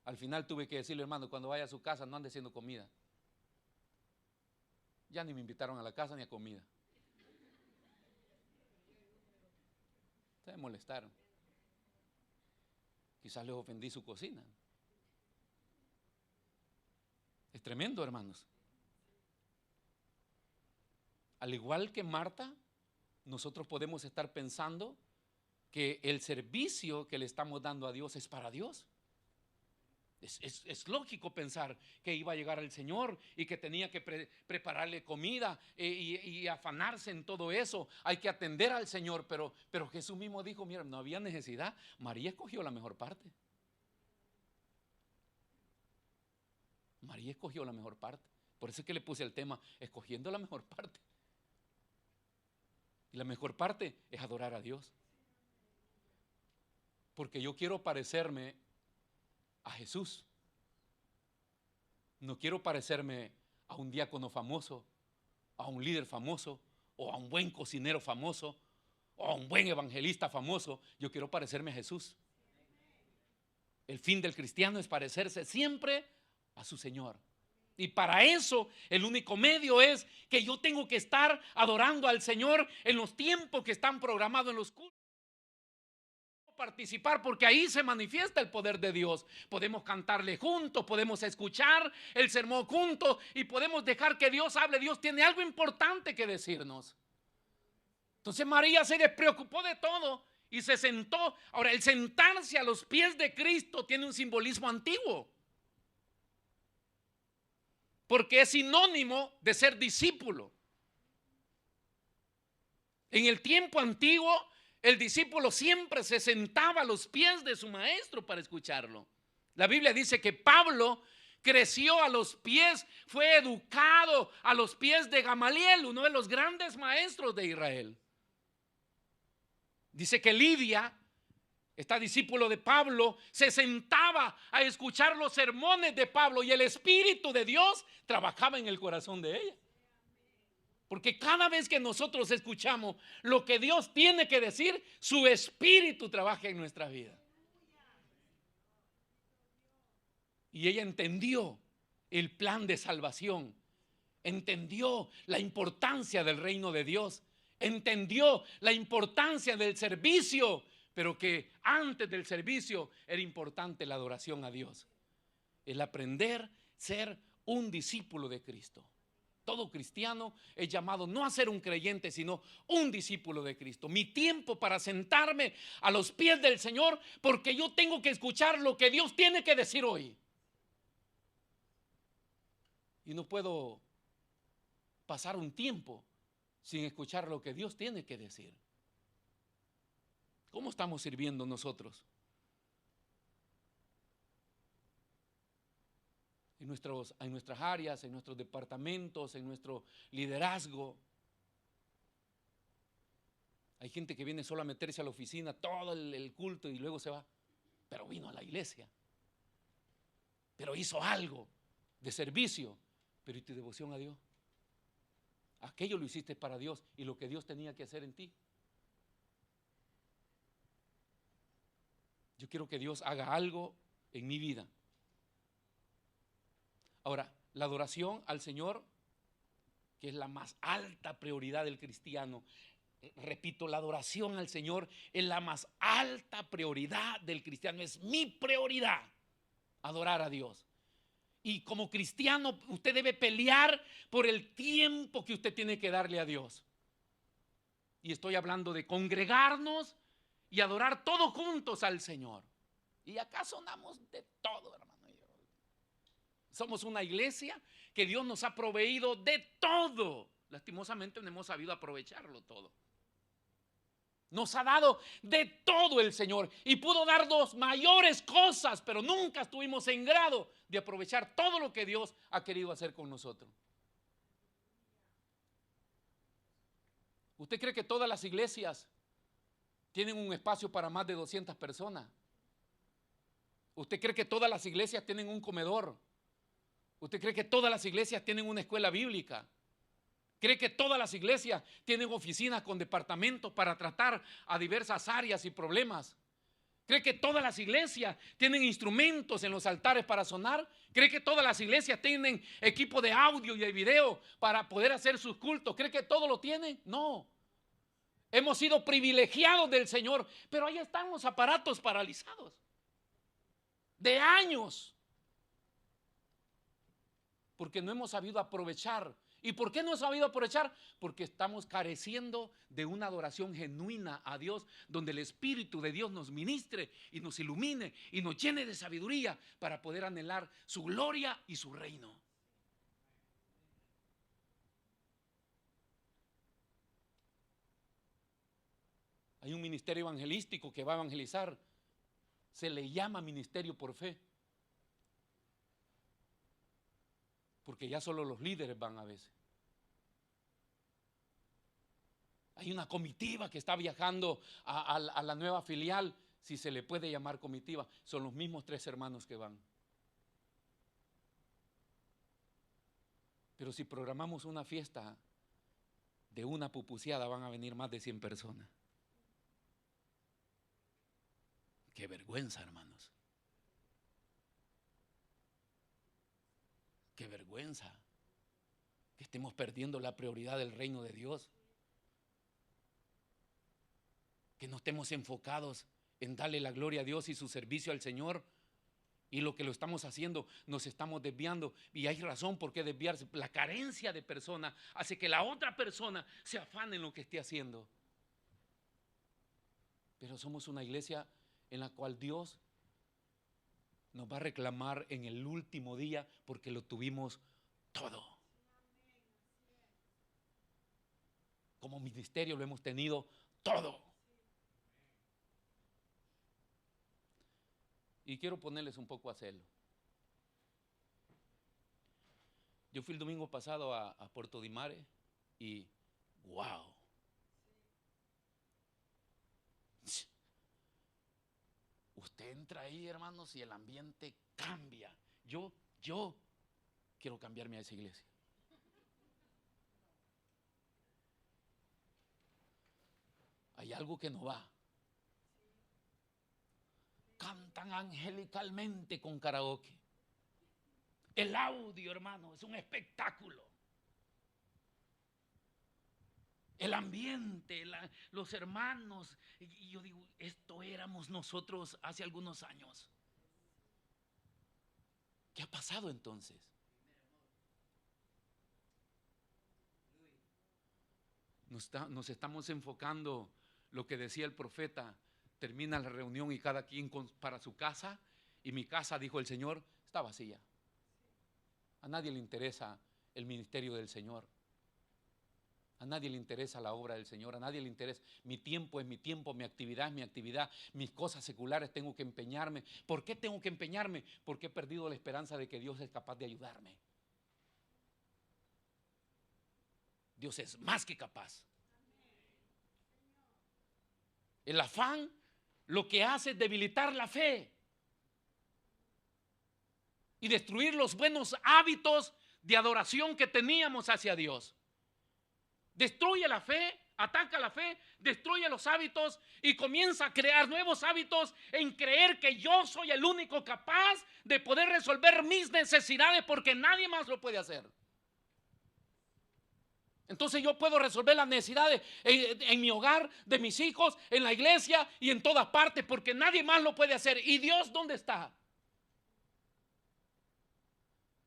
Al final tuve que decirle, hermano, cuando vaya a su casa no ande haciendo comida. Ya ni me invitaron a la casa ni a comida. Se molestaron. Quizás les ofendí su cocina. Es tremendo, hermanos. Al igual que Marta, nosotros podemos estar pensando que el servicio que le estamos dando a Dios es para Dios. Es lógico pensar que iba a llegar el Señor y que tenía que prepararle comida y afanarse en todo eso. Hay que atender al Señor, pero Jesús mismo dijo, mira, no había necesidad. María escogió la mejor parte. María escogió la mejor parte. Por eso es que le puse el tema, escogiendo la mejor parte. Y la mejor parte es adorar a Dios. Porque yo quiero parecerme a Jesús. No quiero parecerme a un diácono famoso, a un líder famoso, o a un buen cocinero famoso, o a un buen evangelista famoso. Yo quiero parecerme a Jesús. El fin del cristiano es parecerse siempre a su Señor. Y para eso el único medio es que yo tengo que estar adorando al Señor en los tiempos que están programados en los cultos. Participar, porque ahí se manifiesta el poder de Dios. Podemos cantarle juntos, podemos escuchar el sermón juntos y podemos dejar que Dios hable. Dios tiene algo importante que decirnos. Entonces María se despreocupó de todo y se sentó. Ahora, el sentarse a los pies de Cristo tiene un simbolismo antiguo, porque es sinónimo de ser discípulo. En el tiempo antiguo, el discípulo siempre se sentaba a los pies de su maestro para escucharlo. La Biblia dice que Pablo creció a los pies, fue educado a los pies de Gamaliel, uno de los grandes maestros de Israel. Dice que Lidia, esta discípulo de Pablo, se sentaba a escuchar los sermones de Pablo y el Espíritu de Dios trabajaba en el corazón de ella. Porque cada vez que nosotros escuchamos lo que Dios tiene que decir, su Espíritu trabaja en nuestra vida. Y ella entendió el plan de salvación, entendió la importancia del reino de Dios, entendió la importancia del servicio, pero que antes del servicio era importante la adoración a Dios. El aprender a ser un discípulo de Cristo. Todo cristiano es llamado no a ser un creyente, sino un discípulo de Cristo. Mi tiempo para sentarme a los pies del Señor, porque yo tengo que escuchar lo que Dios tiene que decir hoy. Y no puedo pasar un tiempo sin escuchar lo que Dios tiene que decir. ¿Cómo estamos sirviendo nosotros? En nuestras áreas, en nuestros departamentos, en nuestro liderazgo. Hay gente que viene solo a meterse a la oficina todo el culto y luego se va. Pero vino a la iglesia. Pero hizo algo de servicio. Pero ¿y tu devoción a Dios? Aquello lo hiciste para Dios y lo que Dios tenía que hacer en ti. Yo quiero que Dios haga algo en mi vida. Ahora, la adoración al Señor, que es la más alta prioridad del cristiano, repito, la adoración al Señor es la más alta prioridad del cristiano. Es mi prioridad, adorar a Dios. Y como cristiano, usted debe pelear por el tiempo que usted tiene que darle a Dios. Y estoy hablando de congregarnos y adorar todos juntos al Señor. Y acá sonamos de todo, hermano. Somos una iglesia que Dios nos ha proveído de todo. Lastimosamente no hemos sabido aprovecharlo todo. Nos ha dado de todo el Señor y pudo darnos mayores cosas, pero nunca estuvimos en grado de aprovechar todo lo que Dios ha querido hacer con nosotros. ¿Usted cree que todas las iglesias tienen un espacio para más de 200 personas? ¿Usted cree que todas las iglesias tienen un comedor? ¿Usted cree que todas las iglesias tienen una escuela bíblica? ¿Cree que todas las iglesias tienen oficinas con departamentos para tratar a diversas áreas y problemas? ¿Cree que todas las iglesias tienen instrumentos en los altares para sonar? ¿Cree que todas las iglesias tienen equipo de audio y de video para poder hacer sus cultos? ¿Cree que todo lo tienen? No. Hemos sido privilegiados del Señor, pero ahí están los aparatos paralizados de años, porque no hemos sabido aprovechar. ¿Y por qué no hemos sabido aprovechar? Porque estamos careciendo de una adoración genuina a Dios, donde el Espíritu de Dios nos ministre y nos ilumine y nos llene de sabiduría para poder anhelar su gloria y su reino. Hay un ministerio evangelístico que va a evangelizar. Se le llama ministerio por fe, porque ya solo los líderes van a veces. Hay una comitiva que está viajando a la nueva filial, si se le puede llamar comitiva. Son los mismos 3 hermanos que van. Pero si programamos una fiesta de una pupuseada, van a venir más de 100 personas. Qué vergüenza, hermanos. Qué vergüenza que estemos perdiendo la prioridad del reino de Dios. Que no estemos enfocados en darle la gloria a Dios y su servicio al Señor. Y lo que lo estamos haciendo, nos estamos desviando. Y hay razón por qué desviarse. La carencia de personas hace que la otra persona se afane en lo que esté haciendo. Pero somos una iglesia en la cual Dios nos va a reclamar en el último día, porque lo tuvimos todo. Como ministerio lo hemos tenido todo. Y quiero ponerles un poco a celo. Yo fui el domingo pasado a Puerto de Mare y wow. Usted entra ahí, hermanos, y el ambiente cambia. Yo quiero cambiarme a esa iglesia. Hay algo que no va. Cantan angelicalmente con karaoke. El audio, hermano, es un espectáculo. El ambiente, los hermanos. Y yo digo, esto éramos nosotros hace algunos años. ¿Qué ha pasado entonces? Nos estamos enfocando, lo que decía el profeta, termina la reunión y cada quien para su casa, y mi casa, dijo el Señor, está vacía. A nadie le interesa el ministerio del Señor. A nadie le interesa la obra del Señor, a nadie le interesa. Mi tiempo es mi tiempo, mi actividad es mi actividad, mis cosas seculares tengo que empeñarme. ¿Por qué tengo que empeñarme? Porque he perdido la esperanza de que Dios es capaz de ayudarme. Dios es más que capaz. El afán lo que hace es debilitar la fe y destruir los buenos hábitos de adoración que teníamos hacia Dios. Destruye la fe, ataca la fe, destruye los hábitos y comienza a crear nuevos hábitos en creer que yo soy el único capaz de poder resolver mis necesidades porque nadie más lo puede hacer. Entonces yo puedo resolver las necesidades en mi hogar, de mis hijos, en la iglesia y en todas partes, porque nadie más lo puede hacer. ¿Y Dios dónde está?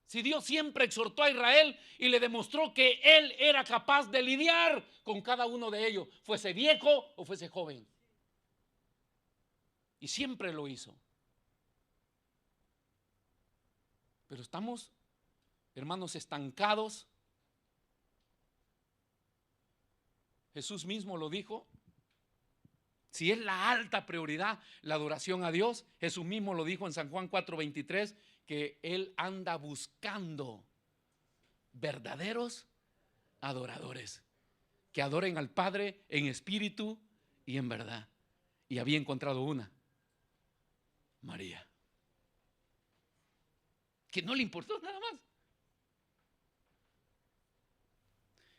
Si Dios siempre exhortó a Israel y le demostró que Él era capaz de lidiar con cada uno de ellos, fuese viejo o fuese joven. Y siempre lo hizo. Pero estamos, hermanos, estancados. Jesús mismo lo dijo. Si es la alta prioridad la adoración a Dios, Jesús mismo lo dijo en San Juan 4:23, que Él anda buscando verdaderos adoradores que adoren al Padre en espíritu y en verdad. Y había encontrado una, María, que no le importó nada más.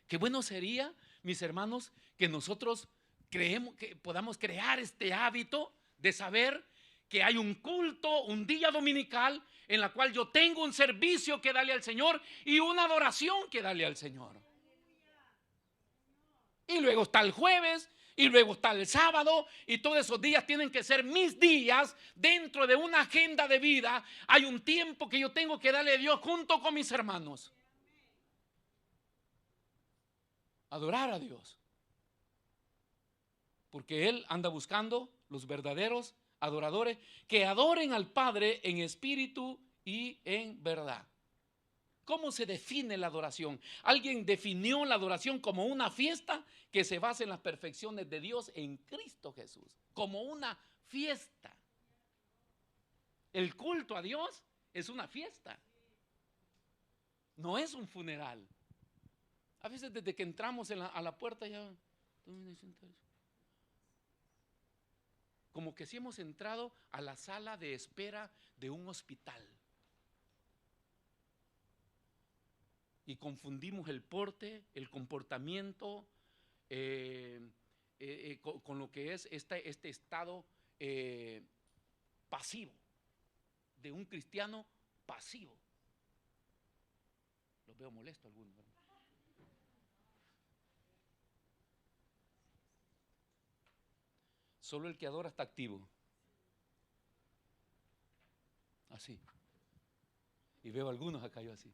Qué bueno sería, mis hermanos, que nosotros que podamos crear este hábito de saber que hay un culto, un día dominical en la cual yo tengo un servicio que darle al Señor y una adoración que darle al Señor. Y luego está el jueves, y luego está el sábado, y todos esos días tienen que ser mis días dentro de una agenda de vida. Hay un tiempo que yo tengo que darle a Dios junto con mis hermanos. Adorar a Dios. Porque Él anda buscando los verdaderos adoradores que adoren al Padre en espíritu y en verdad. ¿Cómo se define la adoración? Alguien definió la adoración como una fiesta que se basa en las perfecciones de Dios en Cristo Jesús. Como una fiesta. El culto a Dios es una fiesta. No es un funeral. A veces desde que entramos a la puerta ya... como que si hemos entrado a la sala de espera de un hospital. Y confundimos el porte, el comportamiento con lo que es este estado pasivo, de un cristiano pasivo. Los veo molesto algunos, ¿verdad? Solo el que adora está activo. Así. Y veo algunos acá yo así.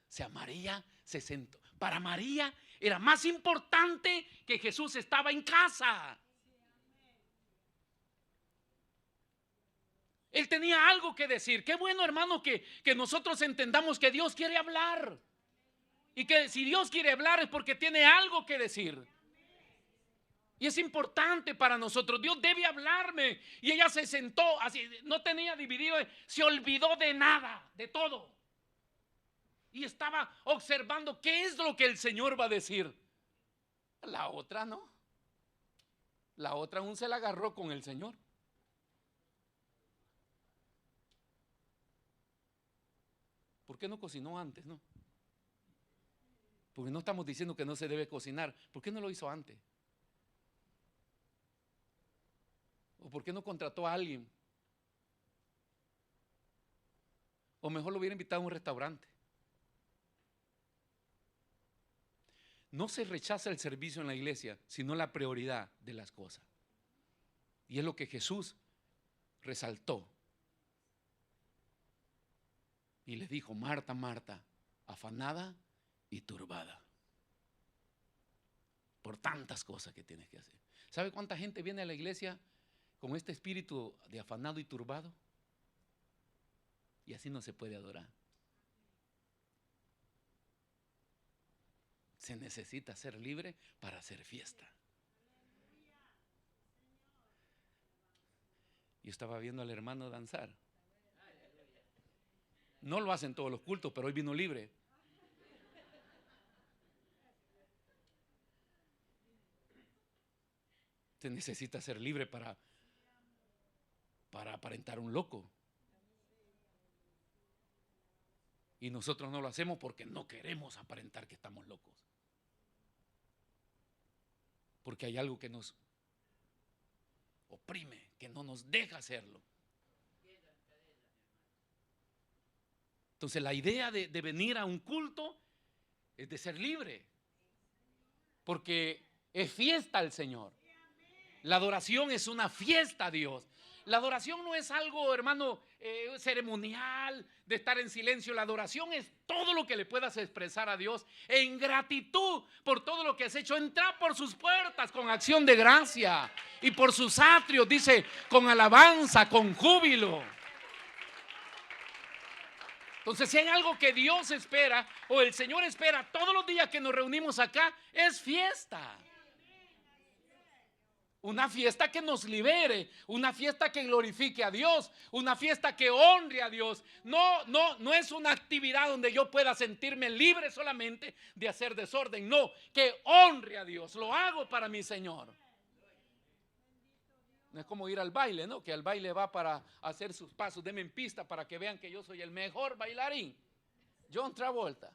O sea, María se sentó. Para María era más importante que Jesús estaba en casa. Él tenía algo que decir. Qué bueno, hermano, que nosotros entendamos que Dios quiere hablar. Y que si Dios quiere hablar es porque tiene algo que decir. Y es importante para nosotros. Dios debe hablarme. Y ella se sentó así, no tenía dividido, se olvidó de nada, de todo. Y estaba observando qué es lo que el Señor va a decir. La otra no. La otra aún se la agarró con el Señor. ¿Por qué no cocinó antes? No. Porque no estamos diciendo que no se debe cocinar. ¿Por qué no lo hizo antes? ¿O por qué no contrató a alguien? O mejor lo hubiera invitado a un restaurante. No se rechaza el servicio en la iglesia, sino la prioridad de las cosas. Y es lo que Jesús resaltó. Y le dijo: Marta, Marta, afanada y turbada por tantas cosas que tienes que hacer. ¿Sabe cuánta gente viene a la iglesia con este espíritu de afanado y turbado? Y así no se puede adorar. Se necesita ser libre para hacer fiesta. Yo estaba viendo al hermano danzar. No lo hacen todos los cultos, pero hoy vino libre. Se necesita ser libre para aparentar un loco. Y nosotros no lo hacemos porque no queremos aparentar que estamos locos. Porque hay algo que nos oprime, que no nos deja hacerlo. Entonces la idea de venir a un culto es de ser libre, porque es fiesta al Señor. La adoración es una fiesta a Dios. La adoración no es algo, hermano, ceremonial, de estar en silencio. La adoración es todo lo que le puedas expresar a Dios en gratitud por todo lo que has hecho. Entra por sus puertas con acción de gracia y por sus atrios, dice, con alabanza, con júbilo. Entonces, si hay algo que Dios espera o el Señor espera todos los días que nos reunimos acá, es fiesta. Una fiesta que nos libere, una fiesta que glorifique a Dios, una fiesta que honre a Dios. No es una actividad donde yo pueda sentirme libre solamente de hacer desorden. No, que honre a Dios. Lo hago para mi Señor. No es como ir al baile, ¿no? Que al baile va para hacer sus pasos. Denme en pista para que vean que yo soy el mejor bailarín. John Travolta.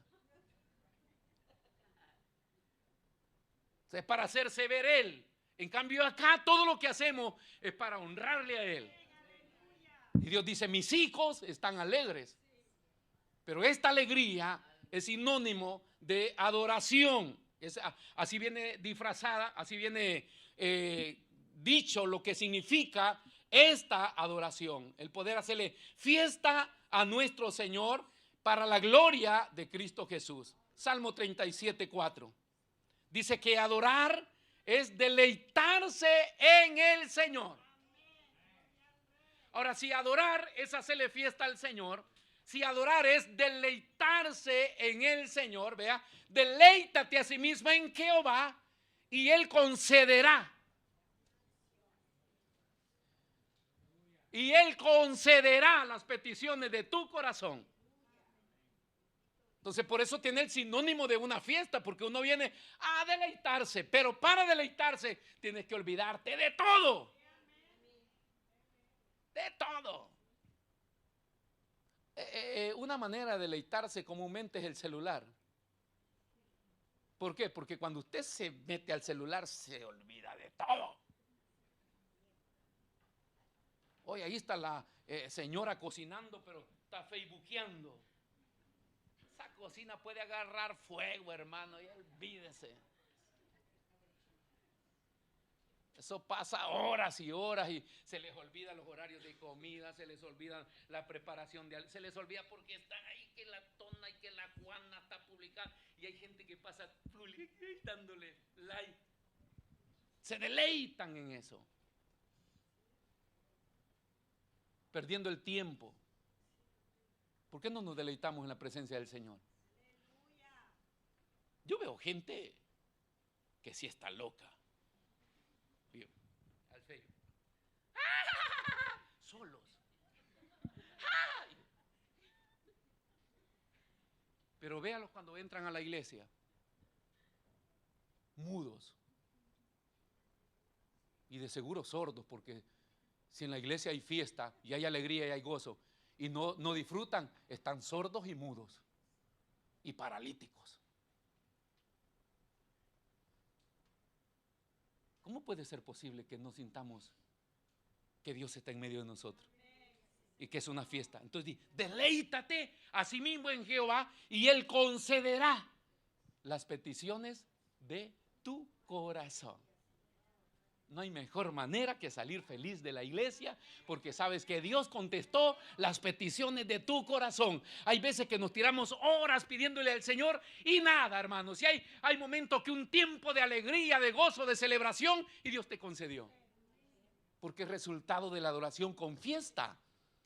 Es para hacerse ver Él. En cambio acá todo lo que hacemos es para honrarle a Él. Y Dios dice, mis hijos están alegres. Pero esta alegría es sinónimo de adoración. Así viene disfrazada, así viene dicho lo que significa esta adoración. El poder hacerle fiesta a nuestro Señor para la gloria de Cristo Jesús. Salmo 37:4. Dice que adorar es deleitarse en el Señor. Ahora, si adorar es hacerle fiesta al Señor, si adorar es deleitarse en el Señor, vea, deleítate a sí mismo en Jehová y Él concederá. Y Él concederá las peticiones de tu corazón. Entonces por eso tiene el sinónimo de una fiesta, porque uno viene a deleitarse, pero para deleitarse tienes que olvidarte de todo. De todo. Una manera de deleitarse comúnmente es el celular. ¿Por qué? Porque cuando usted se mete al celular se olvida de todo. Hoy ahí está la señora cocinando, pero está facebookeando. Esa cocina puede agarrar fuego, hermano, y olvídese. Eso pasa horas y horas y se les olvida los horarios de comida, se les olvida la preparación de algo, se les olvida porque están ahí que la Tona y que la Juana está publicada y hay gente que pasa dándole like. Se deleitan en eso, perdiendo el tiempo. ¿Por qué no nos deleitamos en la presencia del Señor? Yo veo gente que sí está loca. Al feo. Solos. Pero véalos cuando entran a la iglesia. Mudos. Y de seguro sordos, porque si en la iglesia hay fiesta y hay alegría y hay gozo, y no disfrutan, están sordos y mudos y paralíticos. ¿Cómo puede ser posible que no sintamos que Dios está en medio de nosotros y que es una fiesta? Entonces deleítate a sí mismo en Jehová y Él concederá las peticiones de tu corazón. No hay mejor manera que salir feliz de la iglesia, porque sabes que Dios contestó las peticiones de tu corazón. Hay veces que nos tiramos horas pidiéndole al Señor y nada, hermanos. Y hay momentos que un tiempo de alegría, de gozo, de celebración, y Dios te concedió. Porque es resultado de la adoración con fiesta.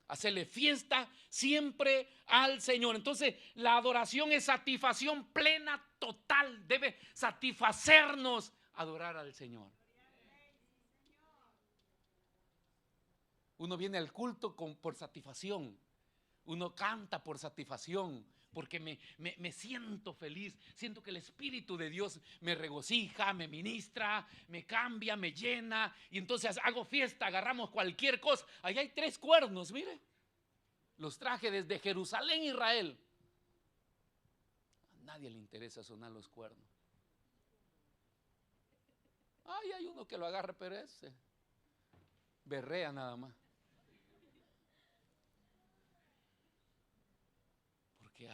Hacerle fiesta siempre al Señor. Entonces la adoración es satisfacción plena, total. Debe satisfacernos adorar al Señor. Uno viene al culto por satisfacción. Uno canta por satisfacción, porque me siento feliz. Siento que el Espíritu de Dios me regocija, me ministra, me cambia, me llena. Y entonces hago fiesta, agarramos cualquier cosa. Allá hay 3 cuernos, mire. Los traje desde Jerusalén, Israel. A nadie le interesa sonar los cuernos. Ay, hay uno que lo agarra, pero ese berrea nada más. porque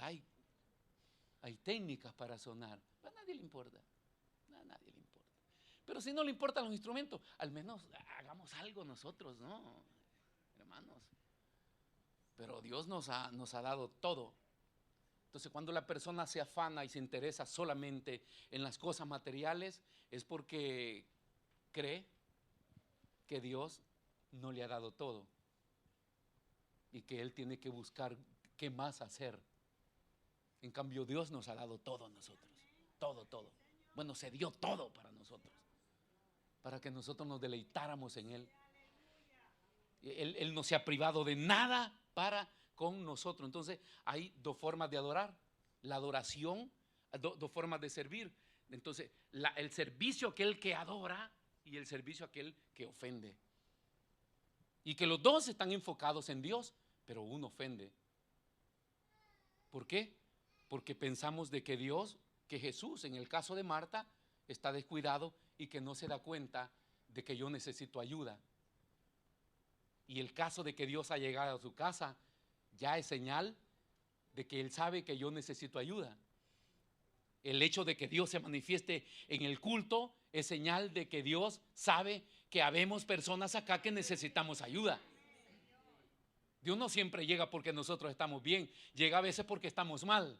hay técnicas para sonar. A nadie le importa, a nadie le importa. Pero si no le importan los instrumentos, al menos hagamos algo nosotros, ¿no? Hermanos. Pero Dios nos ha dado todo. Entonces, cuando la persona se afana y se interesa solamente en las cosas materiales, es porque cree que Dios no le ha dado todo y que él tiene que buscar qué más hacer. En cambio, Dios nos ha dado todo a nosotros, todo, todo. Bueno, se dio todo para nosotros, para que nosotros nos deleitáramos en Él. Él no se ha privado de nada para con nosotros. Entonces, hay dos formas de adorar: la adoración, dos formas de servir. Entonces, el servicio aquel que adora y el servicio aquel que ofende. Y que los dos están enfocados en Dios, pero uno ofende. ¿Por qué? Porque pensamos de que Dios, que Jesús, en el caso de Marta, está descuidado y que no se da cuenta de que yo necesito ayuda. Y el caso de que Dios ha llegado a su casa ya es señal de que Él sabe que yo necesito ayuda. El hecho de que Dios se manifieste en el culto es señal de que Dios sabe que habemos personas acá que necesitamos ayuda. Dios no siempre llega porque nosotros estamos bien, llega a veces porque estamos mal.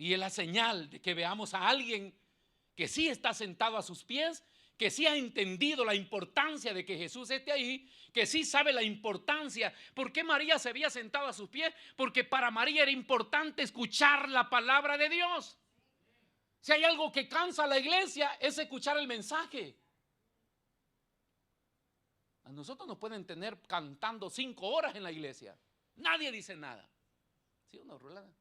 Y es la señal de que veamos a alguien que sí está sentado a sus pies, que sí ha entendido la importancia de que Jesús esté ahí, que sí sabe la importancia. ¿Por qué María se había sentado a sus pies? Porque para María era importante escuchar la palabra de Dios. Si hay algo que cansa a la iglesia, es escuchar el mensaje. A nosotros nos pueden tener cantando 5 horas en la iglesia, nadie dice nada. ¿Sí o no, Rolanda?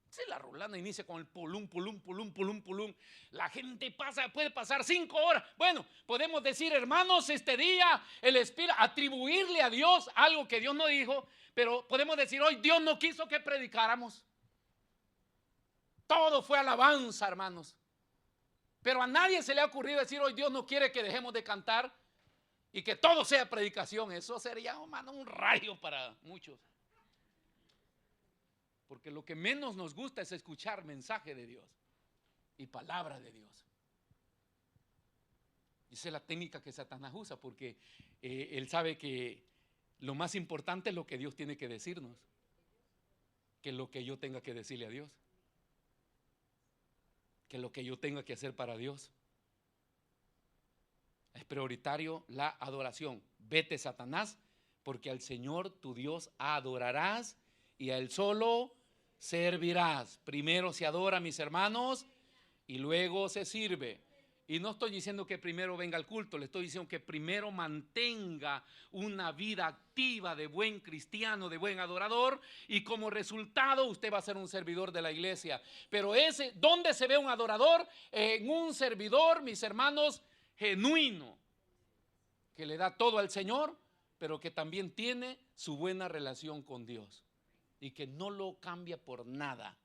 Si la Rolanda inicia con el pulum, pulum, pulum, pulum, pulum, la gente puede pasar 5 horas. Bueno, podemos decir, hermanos, este día el Espíritu, atribuirle a Dios algo que Dios no dijo, pero podemos decir, hoy Dios no quiso que predicáramos. Todo fue alabanza, hermanos. Pero a nadie se le ha ocurrido decir, hoy Dios no quiere que dejemos de cantar y que todo sea predicación. Eso sería, hermano, un rayo para muchos. Porque lo que menos nos gusta es escuchar mensaje de Dios y palabra de Dios. Esa es la técnica que Satanás usa, porque él sabe que lo más importante es lo que Dios tiene que decirnos, que lo que yo tenga que decirle a Dios, que lo que yo tenga que hacer para Dios. Es prioritario la adoración. Vete, Satanás, porque al Señor tu Dios adorarás y a Él solo servirás. Primero se adora, mis hermanos, y luego se sirve. Y no estoy diciendo que primero venga al culto, le estoy diciendo que primero mantenga una vida activa de buen cristiano, de buen adorador, y como resultado usted va a ser un servidor de la iglesia. Pero ¿dónde se ve un adorador? En un servidor, mis hermanos, genuino, que le da todo al Señor, pero que también tiene su buena relación con Dios y que no lo cambia por nada,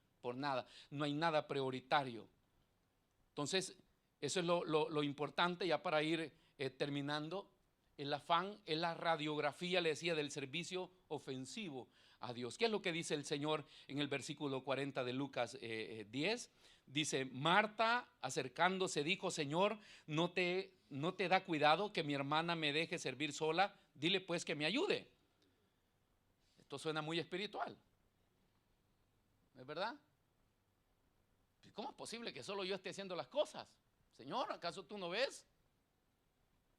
no hay nada prioritario. Entonces, eso es lo importante, ya para ir terminando. El afán es la radiografía, le decía, del servicio ofensivo a Dios. ¿Qué es lo que dice el Señor en el versículo 40 de Lucas 10? Dice, Marta acercándose dijo, Señor, ¿no te da cuidado que mi hermana me deje servir sola? Dile pues que me ayude. Esto suena muy espiritual, ¿es verdad? ¿Cómo es posible que solo yo esté haciendo las cosas? Señor, ¿acaso tú no ves?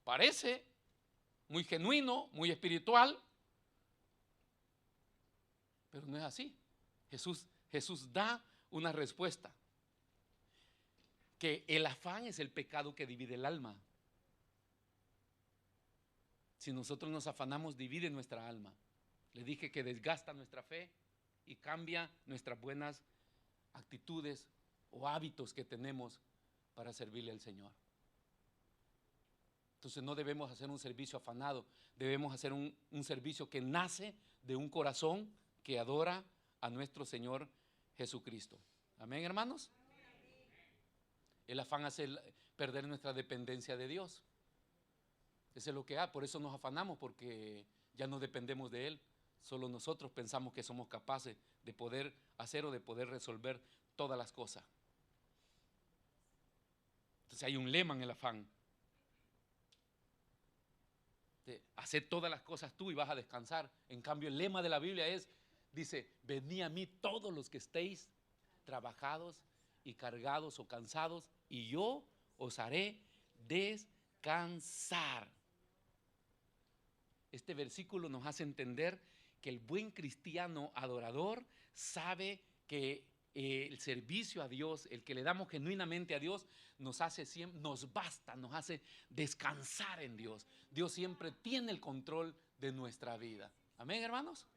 Parece muy genuino, muy espiritual, pero no es así. Jesús da una respuesta, que el afán es el pecado que divide el alma. Si nosotros nos afanamos, divide nuestra alma. Le dije que desgasta nuestra fe y cambia nuestras buenas actitudes o hábitos que tenemos para servirle al Señor. Entonces no debemos hacer un servicio afanado, debemos hacer un servicio que nace de un corazón que adora a nuestro Señor Jesucristo. Amén, hermanos. El afán hace perder nuestra dependencia de Dios. Eso es lo que hay, por eso nos afanamos, porque ya no dependemos de Él, Solo nosotros pensamos que somos capaces de poder hacer o de poder resolver todas las cosas. Entonces hay un lema en el afán. Hacer todas las cosas tú y vas a descansar. En cambio el lema de la Biblia dice, venid a mí todos los que estéis trabajados y cargados o cansados, y yo os haré descansar. Este versículo nos hace entender que el buen cristiano adorador sabe que el servicio a Dios, el que le damos genuinamente a Dios, nos basta, nos hace descansar en Dios. Dios siempre tiene el control de nuestra vida. Amén, hermanos.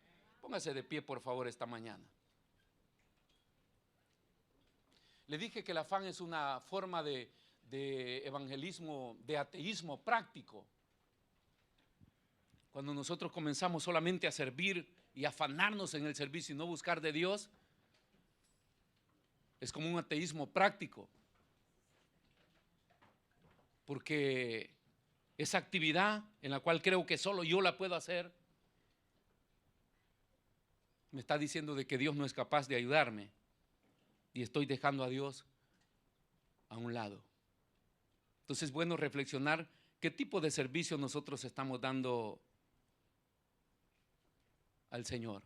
Póngase de pie, por favor, esta mañana. Le dije que el afán es una forma de evangelismo, de ateísmo práctico. Cuando nosotros comenzamos solamente a servir y afanarnos en el servicio y no buscar de Dios, es como un ateísmo práctico. Porque esa actividad en la cual creo que solo yo la puedo hacer, me está diciendo de que Dios no es capaz de ayudarme y estoy dejando a Dios a un lado. Entonces es bueno reflexionar qué tipo de servicio nosotros estamos dando al Señor.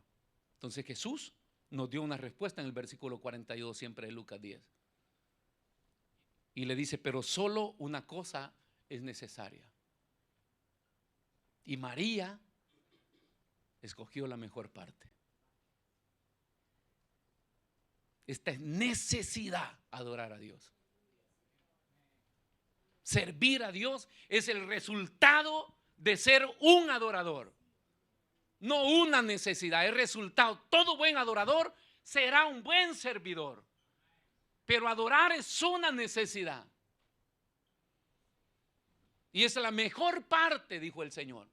Entonces Jesús nos dio una respuesta en el versículo 42 siempre de Lucas 10. Y le dice, pero solo una cosa es necesaria. Y María escogió la mejor parte. Esta es necesidad, adorar a Dios. Servir a Dios es el resultado de ser un adorador. No una necesidad, es resultado. Todo buen adorador será un buen servidor. Pero adorar es una necesidad. Y es la mejor parte, dijo el Señor.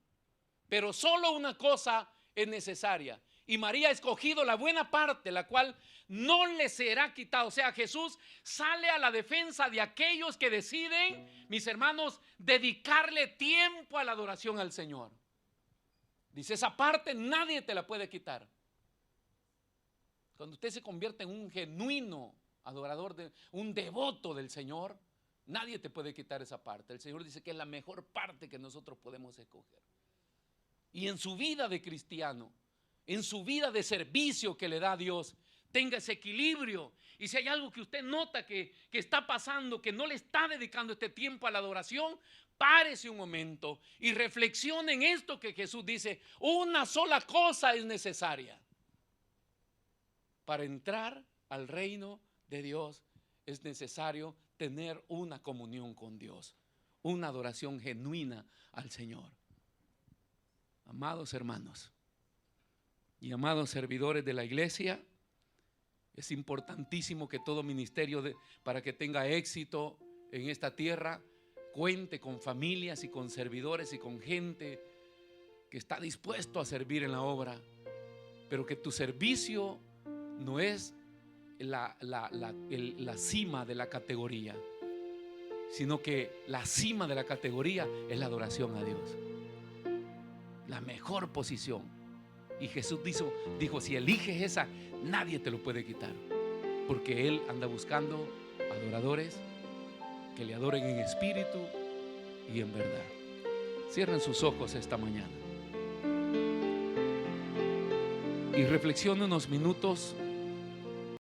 Pero solo una cosa es necesaria. Y María ha escogido la buena parte, la cual no le será quitada. O sea, Jesús sale a la defensa de aquellos que deciden, mis hermanos, dedicarle tiempo a la adoración al Señor. Dice, esa parte nadie te la puede quitar. Cuando usted se convierte en un genuino adorador, un devoto del Señor, nadie te puede quitar esa parte. El Señor dice que es la mejor parte que nosotros podemos escoger. Y en su vida de cristiano, en su vida de servicio que le da a Dios, tenga ese equilibrio. Y si hay algo que usted nota que está pasando, que no le está dedicando este tiempo a la adoración, párese un momento y reflexione en esto que Jesús dice. Una sola cosa es necesaria para entrar al reino de Dios. Es necesario tener una comunión con Dios, una adoración genuina al Señor. Amados hermanos y amados servidores de la iglesia, es importantísimo que todo ministerio para que tenga éxito en esta tierra cuente con familias y con servidores y con gente que está dispuesto a servir en la obra, pero que tu servicio no es la cima de la categoría, sino que la cima de la categoría es la adoración a Dios, la mejor posición. Y Jesús dijo, si eliges esa, nadie te lo puede quitar, porque Él anda buscando adoradores que le adoren en espíritu y en verdad. Cierren sus ojos esta mañana y reflexionen unos minutos